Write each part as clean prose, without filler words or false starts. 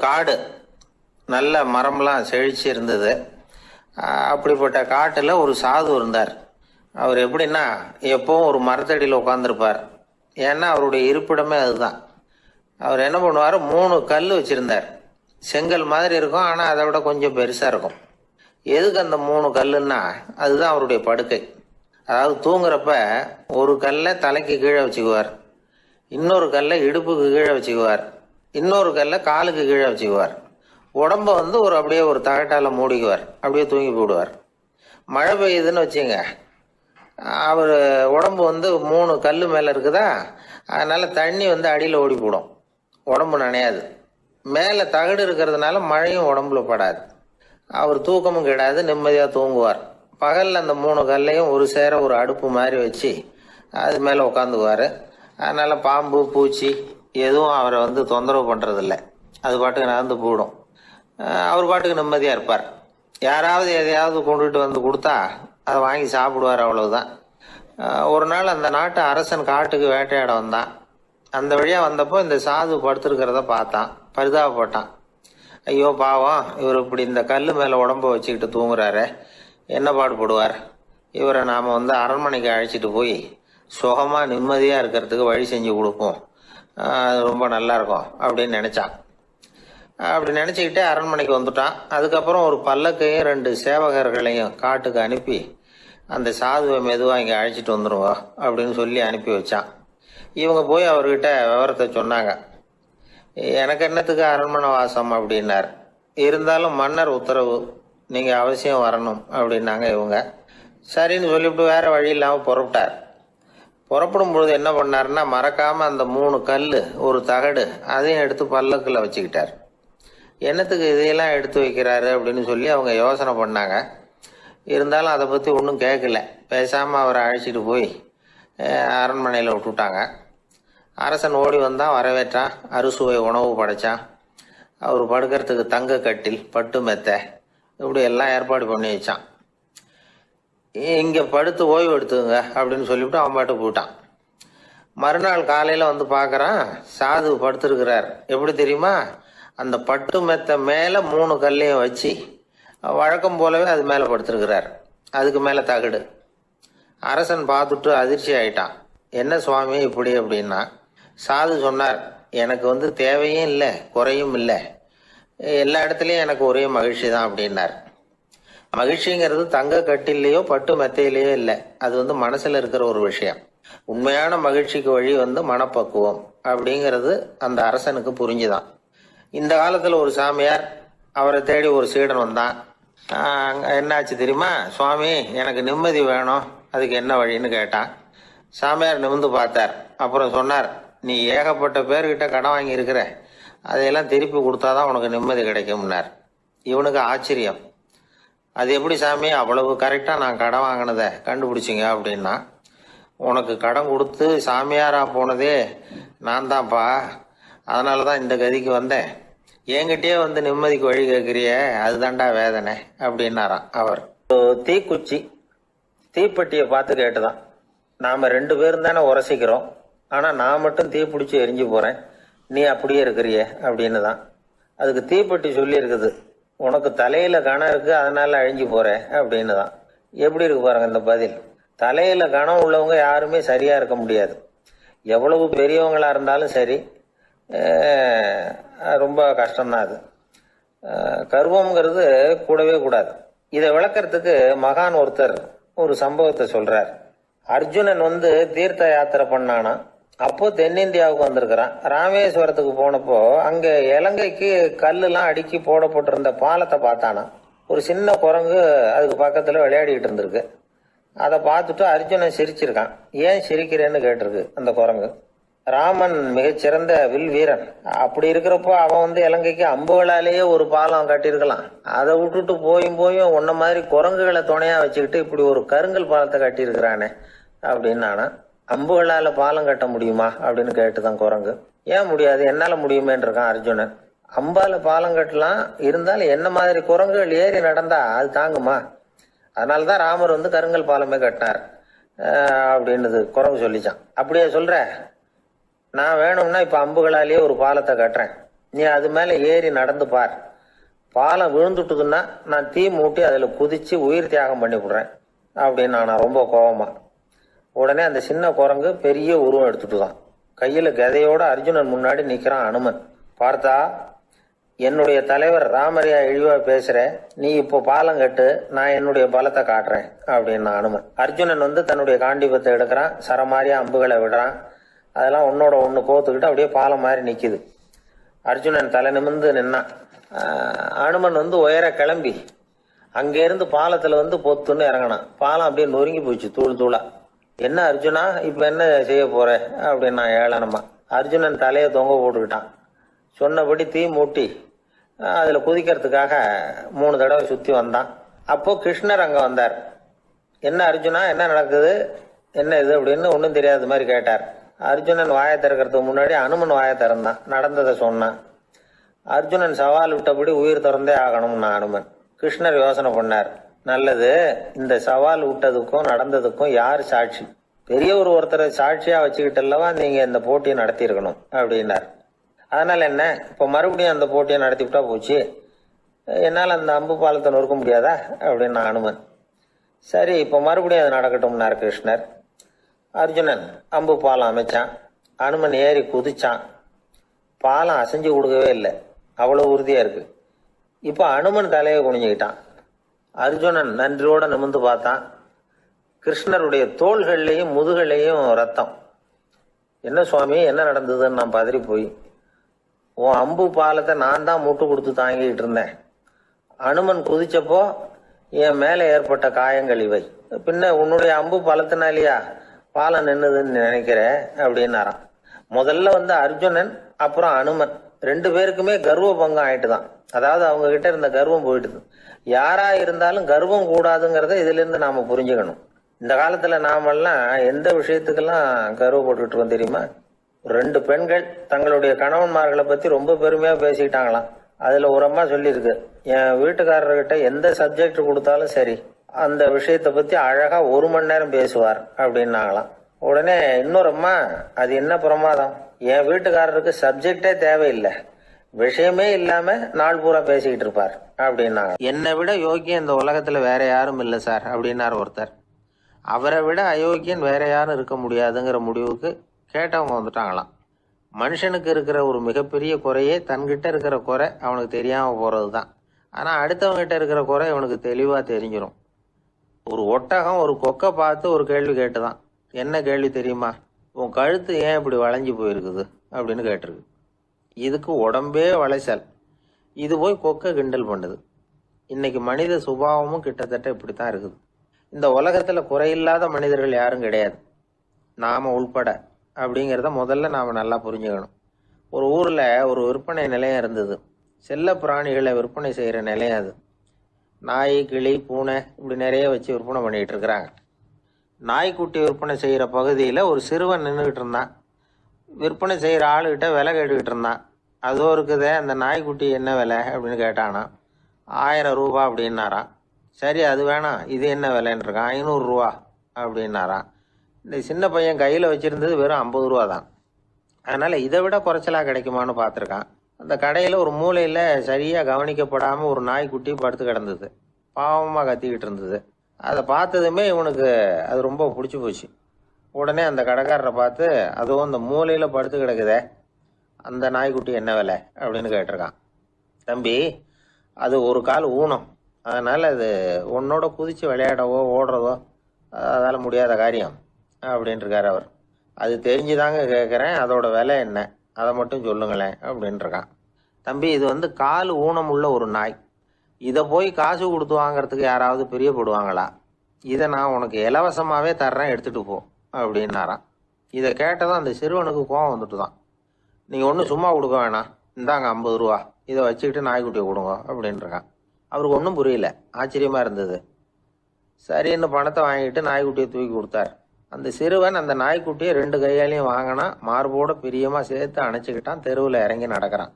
காடு, நல்ல மரம்லாம் செழிச்சு இருந்தது. அப்படிப்பட்ட காட்டில் ஒரு சாது இருந்தார். அவர் எப்படின்னா எப்பவும் ஒரு மரத்தடியில் உட்காந்துருப்பார். ஏன்னா அவருடைய இருப்பிடமே அதுதான். அவர் என்ன பண்ணுவார், 3 கல் வச்சிருந்தார். செங்கல் மாதிரி இருக்கும், ஆனால் அதை விட கொஞ்சம் பெருசாக இருக்கும். எதுக்கு அந்த 3 கல்லுன்னா அதுதான் அவருடைய படுக்கை. அதாவது தூங்குறப்ப ஒரு கல்லை தலைக்கு கீழே வச்சுக்குவார், இன்னொரு கல்லை இடுப்புக்கு கீழே வச்சுக்குவார், இன்னொரு கல்லை காலுக்கு கீழே வச்சுக்குவார். உடம்ப அப்படியே ஒரு தகட்டால மூடிக்குவார், அப்படியே தூங்கி போடுவார். மழை பெய்யுதுன்னு வச்சுங்க, அவர் உடம்பு 3 கல் மேலே இருக்குதா, அதனால தண்ணி அடியில் ஓடி போடும், உடம்பு நனையாது. மேலே தகடு இருக்கிறதுனால மழையும் உடம்புல படாது. அவர் தூக்கமும் கிடாது, நிம்மதியாக தூங்குவார். பகலில் அந்த 3 கல்லையும் ஒரு சேர ஒரு அடுப்பு மாதிரி வச்சு அது மேலே உட்காந்துக்குவார். அதனால் பாம்பு பூச்சி எதுவும் அவரை தொந்தரவு பண்ணுறதில்ல. அது பாட்டுக்கு நடந்து போயிடும். அவர் பாட்டுக்கு நிம்மதியாக இருப்பார். யாராவது எதையாவது கொண்டுகிட்டு கொடுத்தா அதை வாங்கி சாப்பிடுவார், அவ்வளவுதான். ஒரு நாள் அந்த நாட்டு அரசன் காட்டுக்கு வேட்டையாட வந்தான். அந்த வழியாக வந்தப்போ இந்த சாது படுத்துருக்கிறத பார்த்தான், பரிதாபப்பட்டான். ஐயோ பாவம், இவர் இப்படி இந்த கல் மேலே உடம்ப வச்சுக்கிட்டு தூங்குறாரு, என்ன பாடுபடுவார். இவரை நாம் அரண்மனைக்கு அழைச்சிட்டு போய் சுகமாக நிம்மதியாக இருக்கிறதுக்கு வழி செஞ்சு கொடுப்போம், அது ரொம்ப நல்லா இருக்கும் அப்படின்னு நினச்சான். அப்படி நினச்சிக்கிட்டே அரண்மனைக்கு வந்துட்டான். அதுக்கப்புறம் ஒரு பல்லக்கையும் 2 சேவகர்களையும் காட்டுக்கு அனுப்பி அந்த சாதுவை மெதுவாக இங்கே அழைச்சிட்டு வந்துடுவா அப்படின்னு சொல்லி அனுப்பி வச்சான். இவங்க போய் அவர்கிட்ட விவரத்தை சொன்னாங்க. எனக்கு என்னத்துக்கு அரண்மனை வாசம் அப்படின்னார். இருந்தாலும் மன்னர் உத்தரவு, நீங்கள் அவசியம் வரணும் அப்படின்னாங்க இவங்க. சரின்னு சொல்லிவிட்டு வேற வழி இல்லாமல் புறப்பட்டார். புறப்படும் பொழுது என்ன பண்ணாருன்னா, மறக்காமல் அந்த 3 கல் ஒரு தகடு அதையும் எடுத்து பல்லக்கில் வச்சுக்கிட்டார். என்னத்துக்கு இதையெல்லாம் எடுத்து வைக்கிறாரு அப்படின்னு சொல்லி அவங்க யோசனை பண்ணாங்க. இருந்தாலும் அதை பற்றி ஒன்றும் கேட்கல. பேசாமல் அவரை அழைச்சிட்டு போய் அரண்மனையில் விட்டுட்டாங்க. அரசன் ஓடி வந்தான், வரவேற்றான், அறுசுவை உணவு படைச்சான். அவர் படுக்கிறதுக்கு தங்க கட்டில், பட்டு மெத்தை, இப்படி எல்லாம் ஏற்பாடு பண்ணி வச்சான். இங்கே படுத்து ஓய்வு எடுத்துங்க அப்படின்னு சொல்லிவிட்டு அவன் பாட்டு போயிட்டான். மறுநாள் காலையில் பார்க்குறான், சாது படுத்துருக்கிறார். எப்படி தெரியுமா, அந்த பட்டு மெத்தை மேலே 3 கல்லையும் வச்சு வழக்கம் போலவே அது மேலே படுத்துருக்கிறார். அதுக்கு மேலே தகடு. அரசன் பார்த்துட்டு அதிர்ச்சி ஆயிட்டான். என்ன சுவாமி இப்படி அப்படின்னா, சாது சொன்னார், எனக்கு தேவையும் இல்லை குறையும் இல்லை, எல்லா இடத்துலையும் எனக்கு ஒரே மகிழ்ச்சி தான் அப்படின்னார். மகிழ்ச்சிங்கிறது தங்க கட்டிலேயோ பட்டு மெத்தையிலேயோ இல்லை, அது மனசில் இருக்கிற ஒரு விஷயம். உண்மையான மகிழ்ச்சிக்கு வழி மனப்பக்குவம் அப்படிங்கிறது அந்த அரசனுக்கு புரிஞ்சுதான். இந்த காலத்தில் ஒரு சாமியார், அவரை தேடி ஒரு சீடன் வந்தான். என்னாச்சு தெரியுமா, சுவாமி எனக்கு நிம்மதி வேணும், அதுக்கு என்ன வழின்னு கேட்டான். சாமியார் நிமிர்ந்து பார்த்தார். அப்புறம் சொன்னார், நீ ஏகப்பட்ட பேர்கிட்ட கடன் வாங்கியிருக்கிற, அதையெல்லாம் திருப்பி கொடுத்தாதான் உனக்கு நிம்மதி கிடைக்கும்னார். இவனுக்கு ஆச்சரியம். அது எப்படி சாமி, அவ்வளவு கரெக்டாக நான் கடன் வாங்கினதை கண்டுபிடிச்சிங்க அப்படின்னா, உனக்கு கடன் கொடுத்து சாமியாராக போனதே நான் தான்ப்பா, அதனால தான் இந்த கதிக்கு வந்தேன். என்கிட்டயே நிம்மதிக்கு வழி கேட்குறிய, அதுதான்டா வேதனை அப்படின்னாராம் அவர். தீக்குச்சி தீப்பெட்டியை பார்த்து கேட்டுதான், நாம் 2 பேரும் தானே உரசிக்கிறோம், ஆனால் நான் மட்டும் தீப்பிடிச்சி எரிஞ்சு போகிறேன், நீ அப்படியே இருக்கிறிய அப்படின்னு தான். அதுக்கு தீப்பெட்டி சொல்லி இருக்குது, உனக்கு தலையில் கணம் இருக்குது அதனால அழிஞ்சு போகிற அப்படின்னு தான். எப்படி இருக்கு பாருங்க இந்த பதில். தலையில் கணம் உள்ளவங்க யாருமே சரியாக இருக்க முடியாது. எவ்வளவு பெரியவங்களாக இருந்தாலும் சரி, ரொம்ப கஷ்டம்தான் அது. கர்வம்ங்கிறது கூடவே கூடாது. இதை விளக்கறதுக்கு மகான் ஒருத்தர் ஒரு சம்பவத்தை சொல்றார். அர்ஜுனன் தீர்த்த யாத்திரை பண்ணானா, அப்போ தென்னிந்தியாவுக்கு வந்திருக்கிறான். ராமேஸ்வரத்துக்கு போனப்போ அங்க இலங்கைக்கு கல்லுலாம் அடுக்கி போடப்பட்டிருந்த பாலத்தை பார்த்தானா. ஒரு சின்ன குரங்கு அதுக்கு பக்கத்துல விளையாடிட்டு இருந்திருக்கு. அதை பார்த்துட்டு அர்ஜுனன் சிரிச்சிருக்கான். ஏன் சிரிக்கிறேன்னு கேட்டிருக்கு அந்த குரங்கு. ராமன் மிகச்சிறந்த வில் வீரன், அப்படி இருக்கிறப்போ அவன் இலங்கைக்கு அம்புகளாலேயே ஒரு பாலம் கட்டியிருக்கலாம். அதை விட்டுட்டு போயும் உன்ன மாதிரி குரங்குகளை துணையா வச்சுக்கிட்டு இப்படி ஒரு கருங்கல் பாலத்தை கட்டியிருக்கிறானே அப்படின்னு. ஆனா அம்புகளால பாலம் கட்ட முடியுமா அப்படின்னு கேட்டுதான் குரங்கு. ஏன் முடியாது, என்னால முடியுமேன்னு இருக்கான் அர்ஜுனன். அம்பால பாலம் கட்டலாம், இருந்தாலும் என்ன மாதிரி குரங்குகள் ஏறி நடந்தா அது தாங்குமா? அதனாலதான் ராமர் கருங்கல் பாலமே கட்டினார் அப்படின்னு குரங்கு சொல்லிச்சான். அப்படியே சொல்ற, நான் வேணும்னா இப்ப அம்புகளாலேயே ஒரு பாலத்தை கட்டுறேன், நீ அது மேல ஏறி நடந்து பார். பாலம் விழுந்துட்டுதுன்னா நான் தீ மூட்டி அதுல குதிச்சு உயிர் தியாகம் பண்ணி விடுறேன் அப்படின்னு நான் ரொம்ப கோபமா. உடனே அந்த சின்ன குரங்கு பெரிய உருவம் எடுத்துட்டுதான். கையில கதையோட அர்ஜுனன் முன்னாடி நிக்கிறான் அனுமன். பார்த்தா, என்னுடைய தலைவர் ராமரையா இழிவா பேசுற, நீ இப்போ பாலம் கட்டு, நான் என்னுடைய பலத்தை காட்டுறேன் அப்படின்னு அனுமன். அர்ஜுனன் தன்னுடைய காண்டிபத்தை எடுக்கிறான், சரமாரியா அம்புகளை விடுறான். அதெல்லாம் ஒன்னோட ஒண்ணு கோத்துக்கிட்டு அப்படியே பாலம் மாதிரி நிக்குது. அர்ஜுனன் தலை நிமிர்ந்து நின்னான். அனுமன் உயர கிளம்பி அங்கிருந்து பாலத்துல பொத்துன்னு இறங்கினான். பாலம் அப்படியே நொறுங்கி போச்சு தூள் தூளா. என்ன அர்ஜுனா, இப்ப என்ன செய்ய போற அப்படின்னு நான் ஏளனமா. அர்ஜுனன் தலையை தொங்க போட்டுக்கிட்டான். சொன்னபடி தீ மூட்டி அதுல குதிக்கிறதுக்காக 3 தடவை சுத்தி வந்தான். அப்போ கிருஷ்ணர் அங்க வந்தார். என்ன அர்ஜுனா, என்ன நடக்குது, என்ன இது அப்படின்னு ஒன்னும் தெரியாத மாதிரி கேட்டார். அர்ஜுனன் வாயை திறக்கிறதுக்கு முன்னாடி அனுமன் வாயை திறந்தான், நடந்ததை சொன்னான். அர்ஜுனன் சவால் விட்டபடி உயிர் திறந்தே ஆகணும்னு அனுமன். கிருஷ்ணர் யோசனை பண்ணார். நல்லது, இந்த சவால் விட்டதுக்கும் நடந்ததுக்கும் யார் சாட்சி? பெரிய ஒருத்தரை சாட்சியா வச்சுக்கிட்டல்லவா நீங்க இந்த போட்டியை நடத்தி இருக்கணும் அப்படின்னார். அதனால என்ன, இப்ப மறுபடியும் அந்த போட்டியை நடத்தி விட்டா போச்சு, என்னால் அந்த அம்பு பாலத்தை நொறுக்க முடியாதா அப்படின்னு அனுமன். சரி, இப்ப மறுபடியும் அது நடக்கட்டும்னார் கிருஷ்ணர். அர்ஜுனன் அம்பு பாலம் அமைச்சான். அனுமன் ஏறி குதிச்சான். பாலம் அசைஞ்சு கொடுக்கவே இல்லை, அவ்வளவு உறுதியா இருக்கு. இப்ப அனுமன் தலையை குனிஞ்சுக்கிட்டான். அர்ஜுனன் நன்றியோட நிமிர்ந்து பார்த்தான். கிருஷ்ணருடைய தோள்கள்லையும் முதுகள்லையும் ரத்தம். என்ன சுவாமி, என்ன நடந்ததுன்னு நான் பதறி போய், உன் அம்பு பாலத்தை நான் தான் மூட்டு கொடுத்து தாங்கிட்டு இருந்தேன். அனுமன் குதிச்சப்போ என் மேல ஏற்பட்ட காயங்கள் இவை. பின்ன உன்னுடைய அம்பு பலத்தினாலியா பாலம் நின்னுதுன்னு நினைக்கிற அப்படின்னாராம். முதல்ல அர்ஜுனன் அப்புறம் அனுமன் 2 பேருக்குமே கர்வ பங்கம் ஆயிட்டுதான். அதாவது அவங்க கிட்ட இருந்த கர்வம் போயிட்டுது. யாரா இருந்தாலும் கர்வம் கூடாதுங்கிறத இதுல இருந்து நாம புரிஞ்சுக்கணும். இந்த காலத்துல நாமெல்லாம் எந்த விஷயத்துக்கெல்லாம் கர்வப்பட்டு இருக்கோம் தெரியுமா? 2 பெண்கள் தங்களுடைய கணவன்மார்களை பத்தி ரொம்ப பெருமையா பேசிக்கிட்டாங்களாம். அதுல ஒரு அம்மா சொல்லியிருக்கு, என் வீட்டுக்காரர்கிட்ட எந்த சப்ஜெக்ட் கொடுத்தாலும் சரி அந்த விஷயத்த பத்தி அழகா 1 மணி நேரம் பேசுவார் அப்படின்னாங்களாம். உடனே இன்னொரு அம்மா, அது என்ன பிரமாதம், என் வீட்டுக்காரருக்கு சப்ஜெக்டே தேவையில்லை, விஷயமே இல்லாம நாள் பூரா பேசிக்கிட்டு இருப்பார் அப்படின்னாங்க. என்னை விட யோக்கியம் இந்த உலகத்துல வேற யாரும் இல்லை சார் அப்படின்னார் ஒருத்தர். அவரை விட அயோக்கியன் வேற யாரும் இருக்க முடியாதுங்கிற முடிவுக்கு கேட்டவங்க வந்துட்டாங்களாம். மனுஷனுக்கு இருக்கிற ஒரு மிகப்பெரிய குறையே தன்கிட்ட இருக்கிற குறை அவனுக்கு தெரியாம போறதுதான். ஆனா அடுத்தவங்க கிட்ட இருக்கிற குறை அவனுக்கு தெளிவா தெரிஞ்சிடும். ஒரு ஒட்டகம் ஒரு கொக்கை பார்த்து ஒரு கேள்வி கேட்டுதான். என்ன கேள்வி தெரியுமா? உன் கழுத்து ஏன் இப்படி வளைஞ்சு போயிருக்குது அப்படின்னு கேட்டிருக்கு. இதுக்கு உடம்பே வளைச்சல். இது போய் கொக்கை கிண்டல் பண்ணுது. இன்னைக்கு மனித சுபாவமும் கிட்டத்தட்ட இப்படித்தான் இருக்குது. இந்த உலகத்துல குறையில்லாத மனிதர்கள் யாரும் கிடையாது, நாம உள்பட அப்படிங்கிறத முதல்ல நாம நல்லா புரிஞ்சுக்கணும். ஒரு ஊர்ல ஒரு விற்பனை நிலையம் இருந்தது. செல்ல பிராணிகளை விற்பனை செய்யற நிலையம் அது. நாய், கிளி, பூனை இப்படி நிறைய வச்சு விற்பனை பண்ணிட்டு இருக்கிறாங்க. நாய்க்குட்டி விற்பனை செய்யற பகுதியில ஒரு சிறுவன் நின்றுகிட்டு இருந்தான். விற்பனை செய்யற ஆளுகிட்ட விலை கேட்டுக்கிட்டு இருந்தான். அதோ இருக்குதே அந்த நாய்க்குட்டி என்ன விலை அப்படின்னு கேட்டானா. 1000 ரூபா அப்படின்னாராம். சரி, அது வேணாம், இது என்ன விலைன்னு இருக்கான். 500 ரூபா அப்படின்னாராம். இந்த சின்ன பையன் கையில வச்சிருந்தது வெறும் 50 ரூபா தான். அதனால இதை விட குறைச்சலா கிடைக்குமான்னு பார்த்துருக்கான். அந்த கடையில ஒரு மூலையில சரியா கவனிக்கப்படாம ஒரு நாய்க்குட்டி படுத்து கிடந்தது. பாவமா கத்திக்கிட்டு இருந்தது. அதை பார்த்ததுமே இவனுக்கு அது ரொம்ப பிடிச்சி போச்சு. உடனே அந்த கடைக்காரரை பார்த்து, அதுவும் அந்த மூலையில படுத்து கிடக்குதே அந்த நாய்க்குட்டி என்ன விலை அப்படின்னு கேட்டிருக்கான். தம்பி, அது ஒரு கால் ஊனம், அதனால அது உன்னோட குதிச்சு விளையாடவோ ஓடுறதோ அதால முடியாத காரியம் அப்படின்னு இருக்காரு அவர். அது தெரிஞ்சுதாங்க கேட்குறேன், அதோட விலை என்ன அதை மட்டும் சொல்லுங்களேன் அப்படின்னு இருக்கான். தம்பி, இது கால் ஊனம் உள்ள ஒரு நாய். இதை போய் காசு கொடுத்து வாங்கறதுக்கு யாராவது பிரியப்படுவாங்களா? இதை நான் உனக்கு இலவசமாவே தர்றேன், எடுத்துட்டு போ அப்படின்னாராம். இதை கேட்டதும் அந்த சிறுவனுக்கு கோவம் வந்துட்டு தான். நீங்க ஒன்றும் சும்மா கொடுக்க வேணாம், இந்தாங்க 50 ரூபா, இதை வச்சுக்கிட்டு நாய்க்குட்டியை கொடுங்க அப்படின்னு இருக்கான். அவருக்கு ஒன்றும் புரியல, ஆச்சரியமா இருந்தது. சரின்னு பணத்தை வாங்கிட்டு நாய்க்குட்டியை தூக்கி கொடுத்தார். அந்த சிறுவன் அந்த நாய்க்குட்டியை 2 கையாலையும் வாங்கினா, மார்போட பிரியமா சேர்த்து அணைச்சிக்கிட்டான். தெருவில் இறங்கி நடக்கிறான்.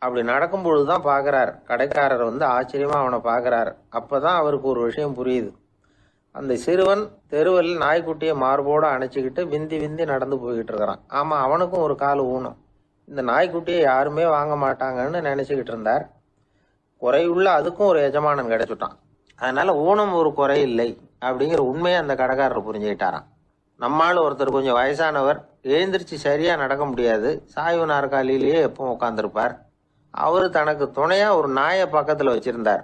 அப்படி நடக்கும் பொழுதுதான் பாக்குறார், கடைக்காரர் ஆச்சரியமா அவனை பாக்குறாரு. அப்பதான் அவருக்கு ஒரு விஷயம் புரியுது. அந்த சிறுவன் தெருவில் நாய்க்குட்டியை மார்போட அணைச்சிக்கிட்டு விந்தி விந்தி நடந்து போய்கிட்டு இருக்கிறான். ஆமா, அவனுக்கும் ஒரு கால் ஊனம். இந்த நாய்க்குட்டியை யாருமே வாங்க மாட்டாங்கன்னு நினச்சிக்கிட்டு இருந்தார். குறையுள்ள அதுக்கும் ஒரு எஜமானன் கிடைச்சுட்டான். அதனால ஊனம் ஒரு குறை இல்லை அப்படிங்கிற உண்மையை அந்த கடைக்காரர் புரிஞ்சுக்கிட்டாராம். நம்மால் ஒருத்தர் கொஞ்சம் வயசானவர், எழுந்திரிச்சு சரியா நடக்க முடியாது, சாய்வு நாற்காலியிலேயே எப்பவும் உட்காந்துருப்பார். அவரு தனக்கு துணையா ஒரு நாயை பக்கத்துல வச்சிருந்தார்.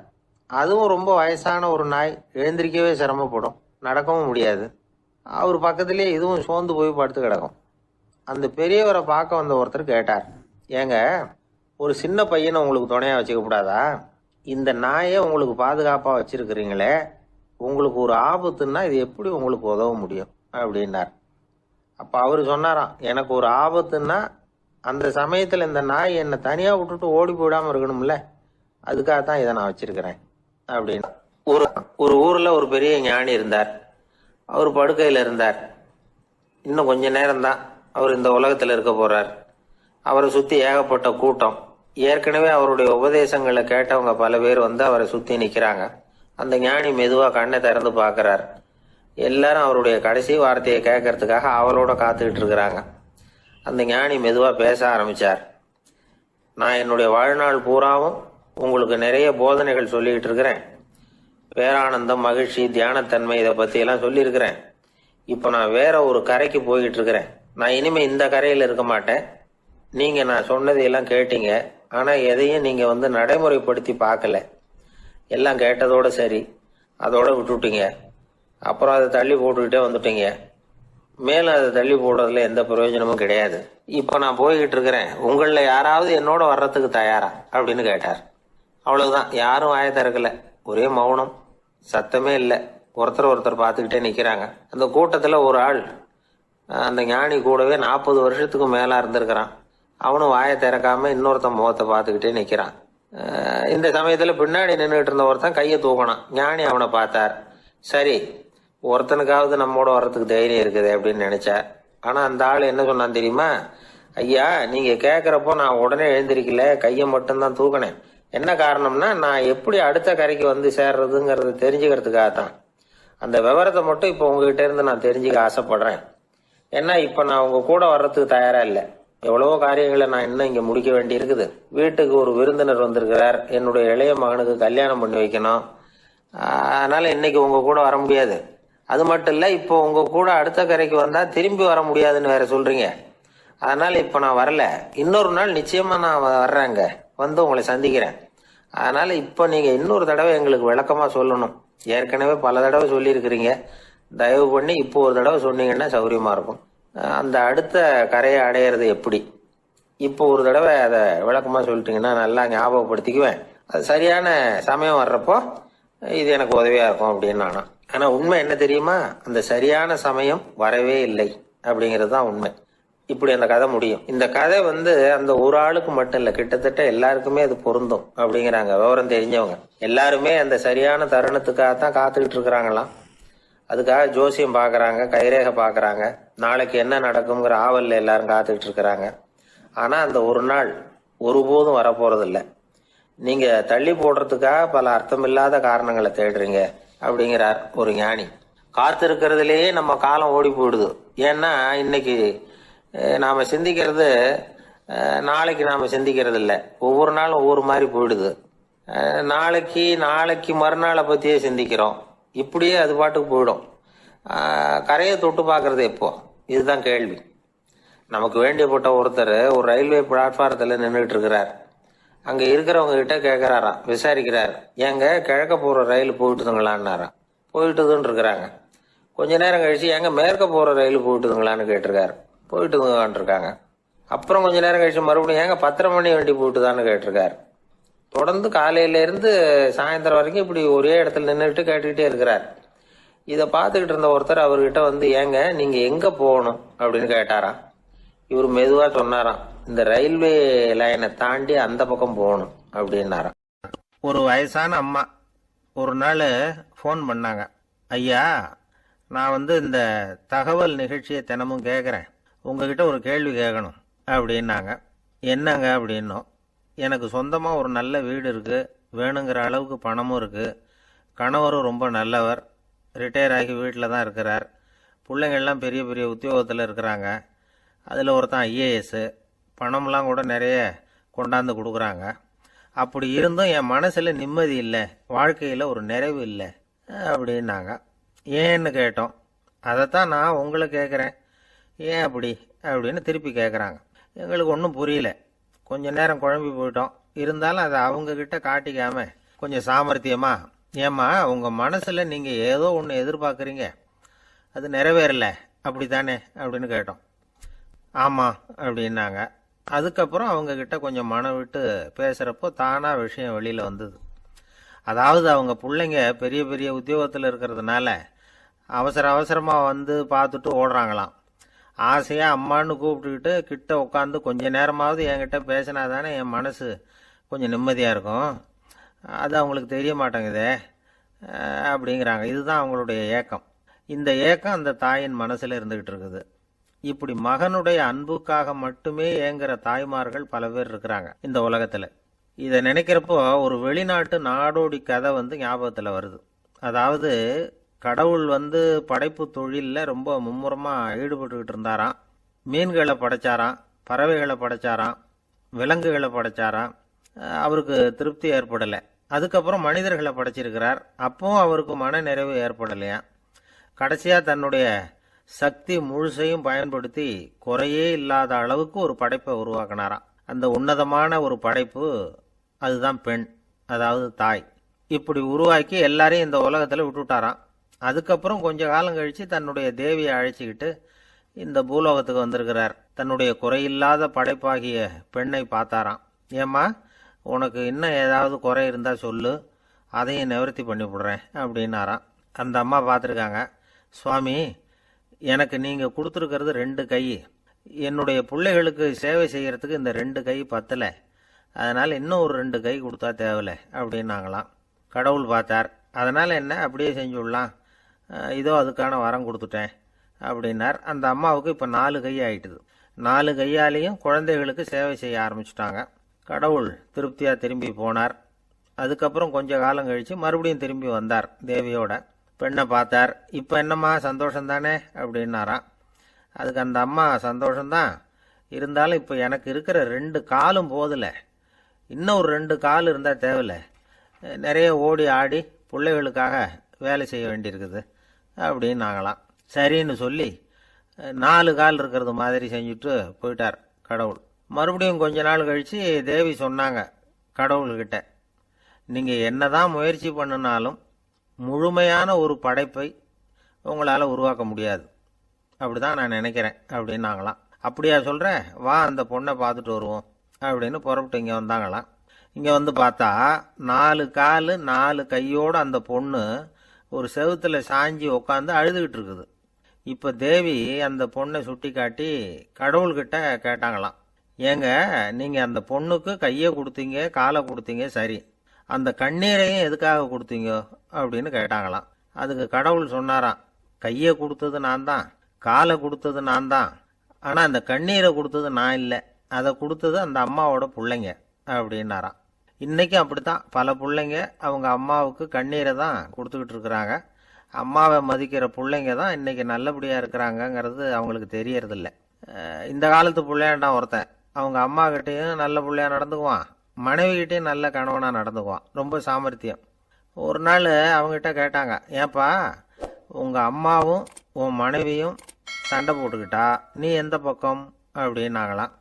அதுவும் ரொம்ப வயசான ஒரு நாய், எழுந்திரிக்கவே சிரமப்படும், நடக்கவும் முடியாது. அவர் பக்கத்திலேயே இதுவும் சோர்ந்து போய் படுத்து கிடக்கும். அந்த பெரியவரை பார்க்க வந்த ஒருத்தர் கேட்டார், ஏங்க, ஒரு சின்ன பையனை உங்களுக்கு துணையா வச்சுக்க கூடாதா? இந்த நாயை உங்களுக்கு பாதுகாப்பா வச்சிருக்கிறீங்களே, உங்களுக்கு ஒரு ஆபத்துன்னா இது எப்படி உங்களுக்கு உதவ முடியும் அப்படின்னார். அப்ப அவரு சொன்னாராம், எனக்கு ஒரு ஆபத்துன்னா அந்த சமயத்துல இந்த நாய் என்னை தனியா விட்டுட்டு ஓடி போயிடாம இருக்கணும்ல, அதுக்காகத்தான் இதை நான் வச்சிருக்கிறேன் அப்படின்னு. ஒரு ஊர்ல ஒரு பெரிய ஞானி இருந்தார். அவர் படுக்கையில இருந்தார். இன்னும் கொஞ்ச நேரம்தான் அவர் இந்த உலகத்துல இருக்க போறார். அவரை சுத்தி ஏகப்பட்ட கூட்டம். ஏற்கனவே அவருடைய உபதேசங்களை கேட்டவங்க பல பேர் வந்து அவரை சுத்தி நிக்கிறாங்க. அந்த ஞானி மெதுவா கண்ணை திறந்து பாக்குறார். எல்லாரும் அவருடைய கடைசி வார்த்தையை கேட்கறதுக்காக அவளோட காத்துக்கிட்டு இருக்கிறாங்க. அந்த ஞானி மெதுவா பேச ஆரம்பிச்சார். நான் என்னுடைய வாழ்நாள் பூராவும் உங்களுக்கு நிறைய போதனைகள் சொல்லிக்கிட்டு இருக்கிறேன். பேரானந்தம், மகிழ்ச்சி, தியானத்தன்மை, இதை பத்தி எல்லாம் சொல்லியிருக்கிறேன். இப்ப நான் வேற ஒரு கரைக்கு போய்கிட்டு இருக்கிறேன். நான் இனிமே இந்த கரையில இருக்க மாட்டேன். நீங்க நான் சொன்னதையெல்லாம் கேட்டீங்க, ஆனா எதையும் நீங்க வந்து நடைமுறைப்படுத்தி பார்க்கல. எல்லாம் கேட்டதோட சரி, அதோட விட்டுட்டீங்க. அப்புறம் அதை தள்ளி போட்டுக்கிட்டே வந்துட்டீங்க. மேலும் அதை தள்ளி போடுறதுல எந்த பிரயோஜனமும் கிடையாது. இப்ப நான் போய்கிட்டு இருக்கிறேன். உங்கள யாராவது என்னோட வர்றதுக்கு தயாரா அப்படின்னு கேட்டார். அவ்வளவுதான். யாரும் வாய திறக்கல. ஒரே மௌனம், சத்தமே இல்லை. ஒருத்தர் பார்த்துக்கிட்டே நிக்கிறாங்க. அந்த கூட்டத்துல ஒரு ஆள் அந்த ஞானி கூடவே 40 வருஷத்துக்கு மேலா இருந்திருக்கிறான். அவனும் வாயை திறக்காம இன்னொருத்தன் முகத்தை பார்த்துக்கிட்டே நிக்கிறான். இந்த சமயத்துல பின்னாடி நின்றுட்டு இருந்த ஒருத்தன் கையை தூக்கினான். ஞானி அவனை பார்த்தார். சரி, ஒருத்தனுக்காவது நம்மோட வர்றதுக்கு தைரியம் இருக்குது அப்படின்னு நினைச்சார். ஆனா அந்த ஆள் என்ன சொன்னான் தெரியுமா? ஐயா, நீங்க கேக்குறப்போ நான் உடனே எழுந்திருக்கல, கையை மட்டும்தான் தூக்கினேன். என்ன காரணம்னா, நான் எப்படி அடுத்த கரைக்கு வந்து சேர்றதுங்கிறது தெரிஞ்சுக்கிறதுக்காகத்தான். அந்த விவரத்தை மட்டும் இப்ப உங்ககிட்ட இருந்து நான் தெரிஞ்சுக்க ஆசைப்படுறேன். ஏன்னா இப்ப நான் உங்க கூட வர்றதுக்கு தயாரா இல்லை. எவ்வளவோ காரியங்களை நான் இன்னும் இங்க முடிக்க வேண்டி இருக்குது. வீட்டுக்கு ஒரு விருந்தினர் வந்திருக்கிறார். என்னுடைய இளைய மகனுக்கு கல்யாணம் பண்ணி வைக்கணும். அதனால இன்னைக்கு உங்க கூட வர முடியாது. அது மட்டும் இல்ல, இப்போ உங்க கூட அடுத்த கரைக்கு வந்தா திரும்பி வர முடியாதுன்னு வேற சொல்றீங்க. அதனால இப்ப நான் வரல. இன்னொரு நாள் நிச்சயமா நான் வர்றேங்க, வந்து உங்களை சந்திக்கிறேன். அதனால இப்ப நீங்க இன்னொரு தடவை எங்களுக்கு விளக்கமா சொல்லணும். ஏற்கனவே பல தடவை சொல்லி இருக்கிறீங்க. தயவு பண்ணி இப்போ ஒரு தடவை சொன்னீங்கன்னா சௌரியமா இருக்கும். அந்த அடுத்த கரையை அடையிறது எப்படி, இப்போ ஒரு தடவை அதை விளக்கமா சொல்லிட்டீங்கன்னா நல்லா ஞாபகப்படுத்திக்குவேன். அது சரியான சமயம் வர்றப்போ இது எனக்கு உதவியா இருக்கும் அப்படின்னு நானா. ஆனா உண்மை என்ன தெரியுமா? அந்த சரியான சமயம் வரவே இல்லை அப்படிங்கிறது தான் உண்மை. இப்படி அந்த கதை முடியும். இந்த கதை வந்து அந்த ஒரு ஆளுக்கு மட்டும் இல்ல, கிட்டத்தட்ட எல்லாருக்குமே அது பொருந்தும் அப்படிங்கிறாங்க விவரம் தெரிஞ்சவங்க. எல்லாருமே அந்த சரியான தருணத்துக்காகத்தான் காத்துக்கிட்டு இருக்கிறாங்களாம். அதுக்காக ஜோசியம் பாக்குறாங்க, கைரேகை பாக்குறாங்க, நாளைக்கு என்ன நடக்குங்கிற ஆவல்ல எல்லாரும் காத்துக்கிட்டு இருக்கிறாங்க. ஆனா அந்த ஒரு நாள் ஒருபோதும் வரப்போறது இல்ல. நீங்க தள்ளி போடுறதுக்காக பல அர்த்தமில்லாத காரணங்களை தேடுறீங்க அப்படிங்கிறார் ஒரு ஞானி. காத்திருக்கிறதுலேயே நம்ம காலம் ஓடி போயிடுது. ஏன்னா இன்னைக்கு நாம சிந்திக்கிறது நாளைக்கு நாம சிந்திக்கிறது இல்லை. ஒவ்வொரு நாளும் ஒவ்வொரு மாதிரி போயிடுது. நாளைக்கு மறுநாளை பத்தியே சிந்திக்கிறோம். இப்படியே அது பாட்டுக்கு போயிடும். கரையை தொட்டு பார்க்கறது எப்போ, இதுதான் கேள்வி. நமக்கு வேண்டியப்பட்ட ஒருத்தர் ஒரு ரயில்வே பிளாட்ஃபாரத்தில் நின்றுட்டு இருக்கிறார். அங்க இருக்கிறவங்க கிட்ட கேட்கிறாராம், விசாரிக்கிறார், ஏங்க கிழக்க போற ரயில் போயிட்டுதுங்களான்னாராம். போயிட்டுதுன்னு இருக்கிறாங்க. கொஞ்ச நேரம் கழிச்சு, எங்க மேற்க போற ரயில் போயிட்டுதுங்களான்னு கேட்டிருக்காரு. போயிட்டுதுங்களான் இருக்காங்க. அப்புறம் கொஞ்ச நேரம் கழிச்சு மறுபடியும், ஏங்க 10:30 மணி வண்டி போயிட்டுதான்னு கேட்டிருக்காரு. தொடர்ந்து காலையில இருந்து சாயந்தரம் வரைக்கும் இப்படி ஒரே இடத்துல நின்றுட்டு கேட்டுக்கிட்டே இருக்கிறார். இதை பார்த்துக்கிட்டு இருந்த ஒருத்தர் அவர்கிட்ட வந்து, ஏங்க நீங்க எங்க போகணும் அப்படின்னு கேட்டாராம். இவர் மெதுவா சொன்னாராம், இந்த ரயில்வே லைனை தாண்டி அந்த பக்கம் போகணும் அப்படின்னாராம். ஒரு வயசான அம்மா ஒரு நாள் ஃபோன் பண்ணாங்க. ஐயா, நான் வந்து இந்த தகவல் நிகழ்ச்சியை தினமும் கேட்குறேன், உங்ககிட்ட ஒரு கேள்வி கேட்கணும் அப்படின்னாங்க. என்னங்க அப்படின்னோம். எனக்கு சொந்தமாக ஒரு நல்ல வீடு இருக்குது, வேணுங்கிற அளவுக்கு பணமும் இருக்குது, கணவரும் ரொம்ப நல்லவர், ரிட்டையர் ஆகி வீட்டில் தான் இருக்கிறார், பிள்ளைங்கள்லாம் பெரிய பெரிய உத்தியோகத்தில் இருக்கிறாங்க, அதில் ஒருத்தன் IAS, பணம்லாம் கூட நிறைய கொண்டாந்து கொடுக்குறாங்க. அப்படி இருந்தும் என் மனசில் நிம்மதி இல்லை, வாழ்க்கையில் ஒரு நிறைவு இல்லை அப்படின்னாங்க. ஏன்னு கேட்டோம். அதைத்தான் நான் உங்களை கேட்குறேன், ஏன் அப்படி அப்படின்னு திருப்பி கேட்குறாங்க. எங்களுக்கு ஒன்றும் புரியல. கொஞ்ச நேரம் குழம்பி போயிட்டோம். இருந்தாலும் அதை அவங்கக்கிட்ட காட்டிக்காம கொஞ்சம் சாமர்த்தியமா, ஏம்மா உங்கள் மனசில் நீங்கள் ஏதோ ஒன்று எதிர்பார்க்குறீங்க, அது நிறைவேறலை அப்படி தானே அப்படின்னு கேட்டோம். ஆமாம் அப்படின்னாங்க. அதுக்கப்புறம் அவங்கக்கிட்ட கொஞ்சம் மனம் விட்டு பேசுகிறப்போ தானாக விஷயம் வெளியில் வந்தது. அதாவது அவங்க பிள்ளைங்க பெரிய பெரிய உத்தியோகத்தில் இருக்கிறதுனால அவசரமாக வந்து பார்த்துட்டு ஓடுறாங்களாம். ஆசையாக அம்மான்னு கூப்பிட்டுக்கிட்டு கிட்ட உட்காந்து கொஞ்ச நேரமாவது என்கிட்ட பேசினா தானே என் மனசு கொஞ்சம் நிம்மதியாக இருக்கும். அது அவங்களுக்கு தெரிய மாட்டேங்குதே அப்படிங்கிறாங்க. இதுதான் அவங்களுடைய ஏக்கம். இந்த ஏக்கம் அந்த தாயின் மனசில் இருந்துக்கிட்டு இருக்குது. இப்படி மகனுடைய அன்புக்காக மட்டுமே ஏங்குற தாய்மார்கள் பல பேர் இருக்கிறாங்க இந்த உலகத்தில். இதை நினைக்கிறப்போ ஒரு வெளிநாட்டு நாடோடி கதை ஞாபகத்தில் வருது. அதாவது கடவுள் படைப்பு தொழிலில் ரொம்ப மும்முரமாக ஈடுபட்டுக்கிட்டு இருந்தாராம். மீன்களை படைச்சாராம், பறவைகளை படைச்சாராம், விலங்குகளை படைச்சாராம். அவருக்கு திருப்தி ஏற்படலை. அதுக்கப்புறம் மனிதர்களை படைச்சிருக்கிறார். அப்பவும் அவருக்கு மன நிறைவு ஏற்படலையா. கடைசியாக தன்னுடைய சக்தி முழுசையும் பயன்படுத்தி குறையே இல்லாத அளவுக்கு ஒரு படைப்பை உருவாக்கினாராம். அந்த உன்னதமான ஒரு படைப்பு அதுதான் பெண், அதாவது தாய். இப்படி உருவாக்கி எல்லாரையும் இந்த உலகத்தில் விட்டுட்டாராம். அதுக்கப்புறம் கொஞ்ச காலம் கழித்து தன்னுடைய தேவியை அழைச்சிக்கிட்டு இந்த பூலோகத்துக்கு வந்திருக்கிறார். தன்னுடைய குறையில்லாத படைப்பாகிய பெண்ணை பார்த்தாராம். ஏம்மா உனக்கு இன்னும் ஏதாவது குறை இருந்தால் சொல்லு, அதையும் நிவர்த்தி பண்ணி விடுறேன் அப்படின்னாராம். அந்த அம்மா பார்த்துருக்காங்க. சுவாமி, எனக்கு நீங்கள் கொடுத்துருக்கிறது 2 கை. என்னுடைய பிள்ளைகளுக்கு சேவை செய்கிறதுக்கு இந்த 2 கை பத்தலை. அதனால் இன்னும் ஒரு 2 கை கொடுத்தா தேவலை அப்படின்னாங்களாம். கடவுள் பார்த்தார். அதனால் என்ன, அப்படியே செஞ்சு விடலாம், இதோ அதுக்கான வரம் கொடுத்துட்டேன் அப்படின்னார். அந்த அம்மாவுக்கு இப்போ 4 கை ஆயிட்டுது. 4 கையாலேயும் குழந்தைகளுக்கு சேவை செய்ய ஆரம்பிச்சுட்டாங்க. கடவுள் திருப்தியாக திரும்பி போனார். அதுக்கப்புறம் கொஞ்ச காலம் கழித்து மறுபடியும் திரும்பி வந்தார் தேவியோட. பெண்ணை பார்த்தார். இப்போ என்னம்மா சந்தோஷந்தானே அப்படின்னாராம். அதுக்கு அந்த அம்மா சந்தோஷம்தான், இருந்தாலும் இப்போ எனக்கு இருக்கிற 2 காலும் போதில்லை, இன்னும் ஒரு 2 கால் இருந்தால் தேவையில்லை, நிறைய ஓடி ஆடி பிள்ளைகளுக்காக வேலை செய்ய வேண்டியிருக்குது அப்படின்னாங்களாம். சரின்னு சொல்லி 4 கால் இருக்கிறது மாதிரி செஞ்சுட்டு போயிட்டார் கடவுள். மறுபடியும் கொஞ்ச நாள் கழித்து தேவி சொன்னாங்க கடவுள்கிட்ட, நீங்கள் என்னதான் முயற்சி பண்ணினாலும் முழுமையான ஒரு படைப்பை உங்களால் உருவாக்க முடியாது, அப்படி தான் நான் நினைக்கிறேன் அப்படின்னாங்களாம். அப்படியா சொல்கிறேன், வா அந்த பொண்ணை பார்த்துட்டு வருவோம் அப்படின்னு புறப்பட்டு இங்கே வந்தாங்களாம். இங்கே பார்த்தா 4 கால் 4 கையோடு அந்த பொண்ணு ஒரு செவுத்துல சாஞ்சி உட்காந்து அழுதுகிட்டு இருக்குது. இப்போ தேவி அந்த பொண்ணை சுட்டி காட்டி கடவுள்கிட்ட கேட்டாங்களாம், ஏங்க நீங்கள் அந்த பொண்ணுக்கு கையை கொடுத்தீங்க, காலை கொடுத்தீங்க, சரி, அந்த கண்ணீரையும் எதுக்காக கொடுத்தீங்க அப்படின்னு கேட்டாங்களாம். அதுக்கு கடவுள் சொன்னாராம், கையை கொடுத்தது நான் தான், காலை கொடுத்தது நான் தான், ஆனால் அந்த கண்ணீரை கொடுத்தது நான் இல்லை, அதை கொடுத்தது அந்த அம்மாவோட பிள்ளைங்க அப்படின்னாராம். இன்றைக்கும் அப்படித்தான் பல பிள்ளைங்க அவங்க அம்மாவுக்கு கண்ணீரை தான் கொடுத்துக்கிட்டு இருக்கிறாங்க. அம்மாவை மதிக்கிற பிள்ளைங்க தான் இன்றைக்கி நல்லபடியாக இருக்கிறாங்கங்கிறது அவங்களுக்கு தெரியறதில்ல. இந்த காலத்து பிள்ளையாண்டான் ஒருத்தன் அவங்க அம்மா கிட்டேயும் நல்ல பிள்ளையா நடந்துக்குவான், மனைவிகிட்டையும் நல்ல கணவனாக நடந்துக்குவான், ரொம்ப சாமர்த்தியம். ஒரு நாள் அவங்ககிட்ட கேட்டாங்க, ஏன்பா உங்கள் அம்மாவும் உன் மனைவியும் சண்டை போட்டுக்கிட்டா நீ எந்த பக்கம் அப்படின்னாங்களாம்.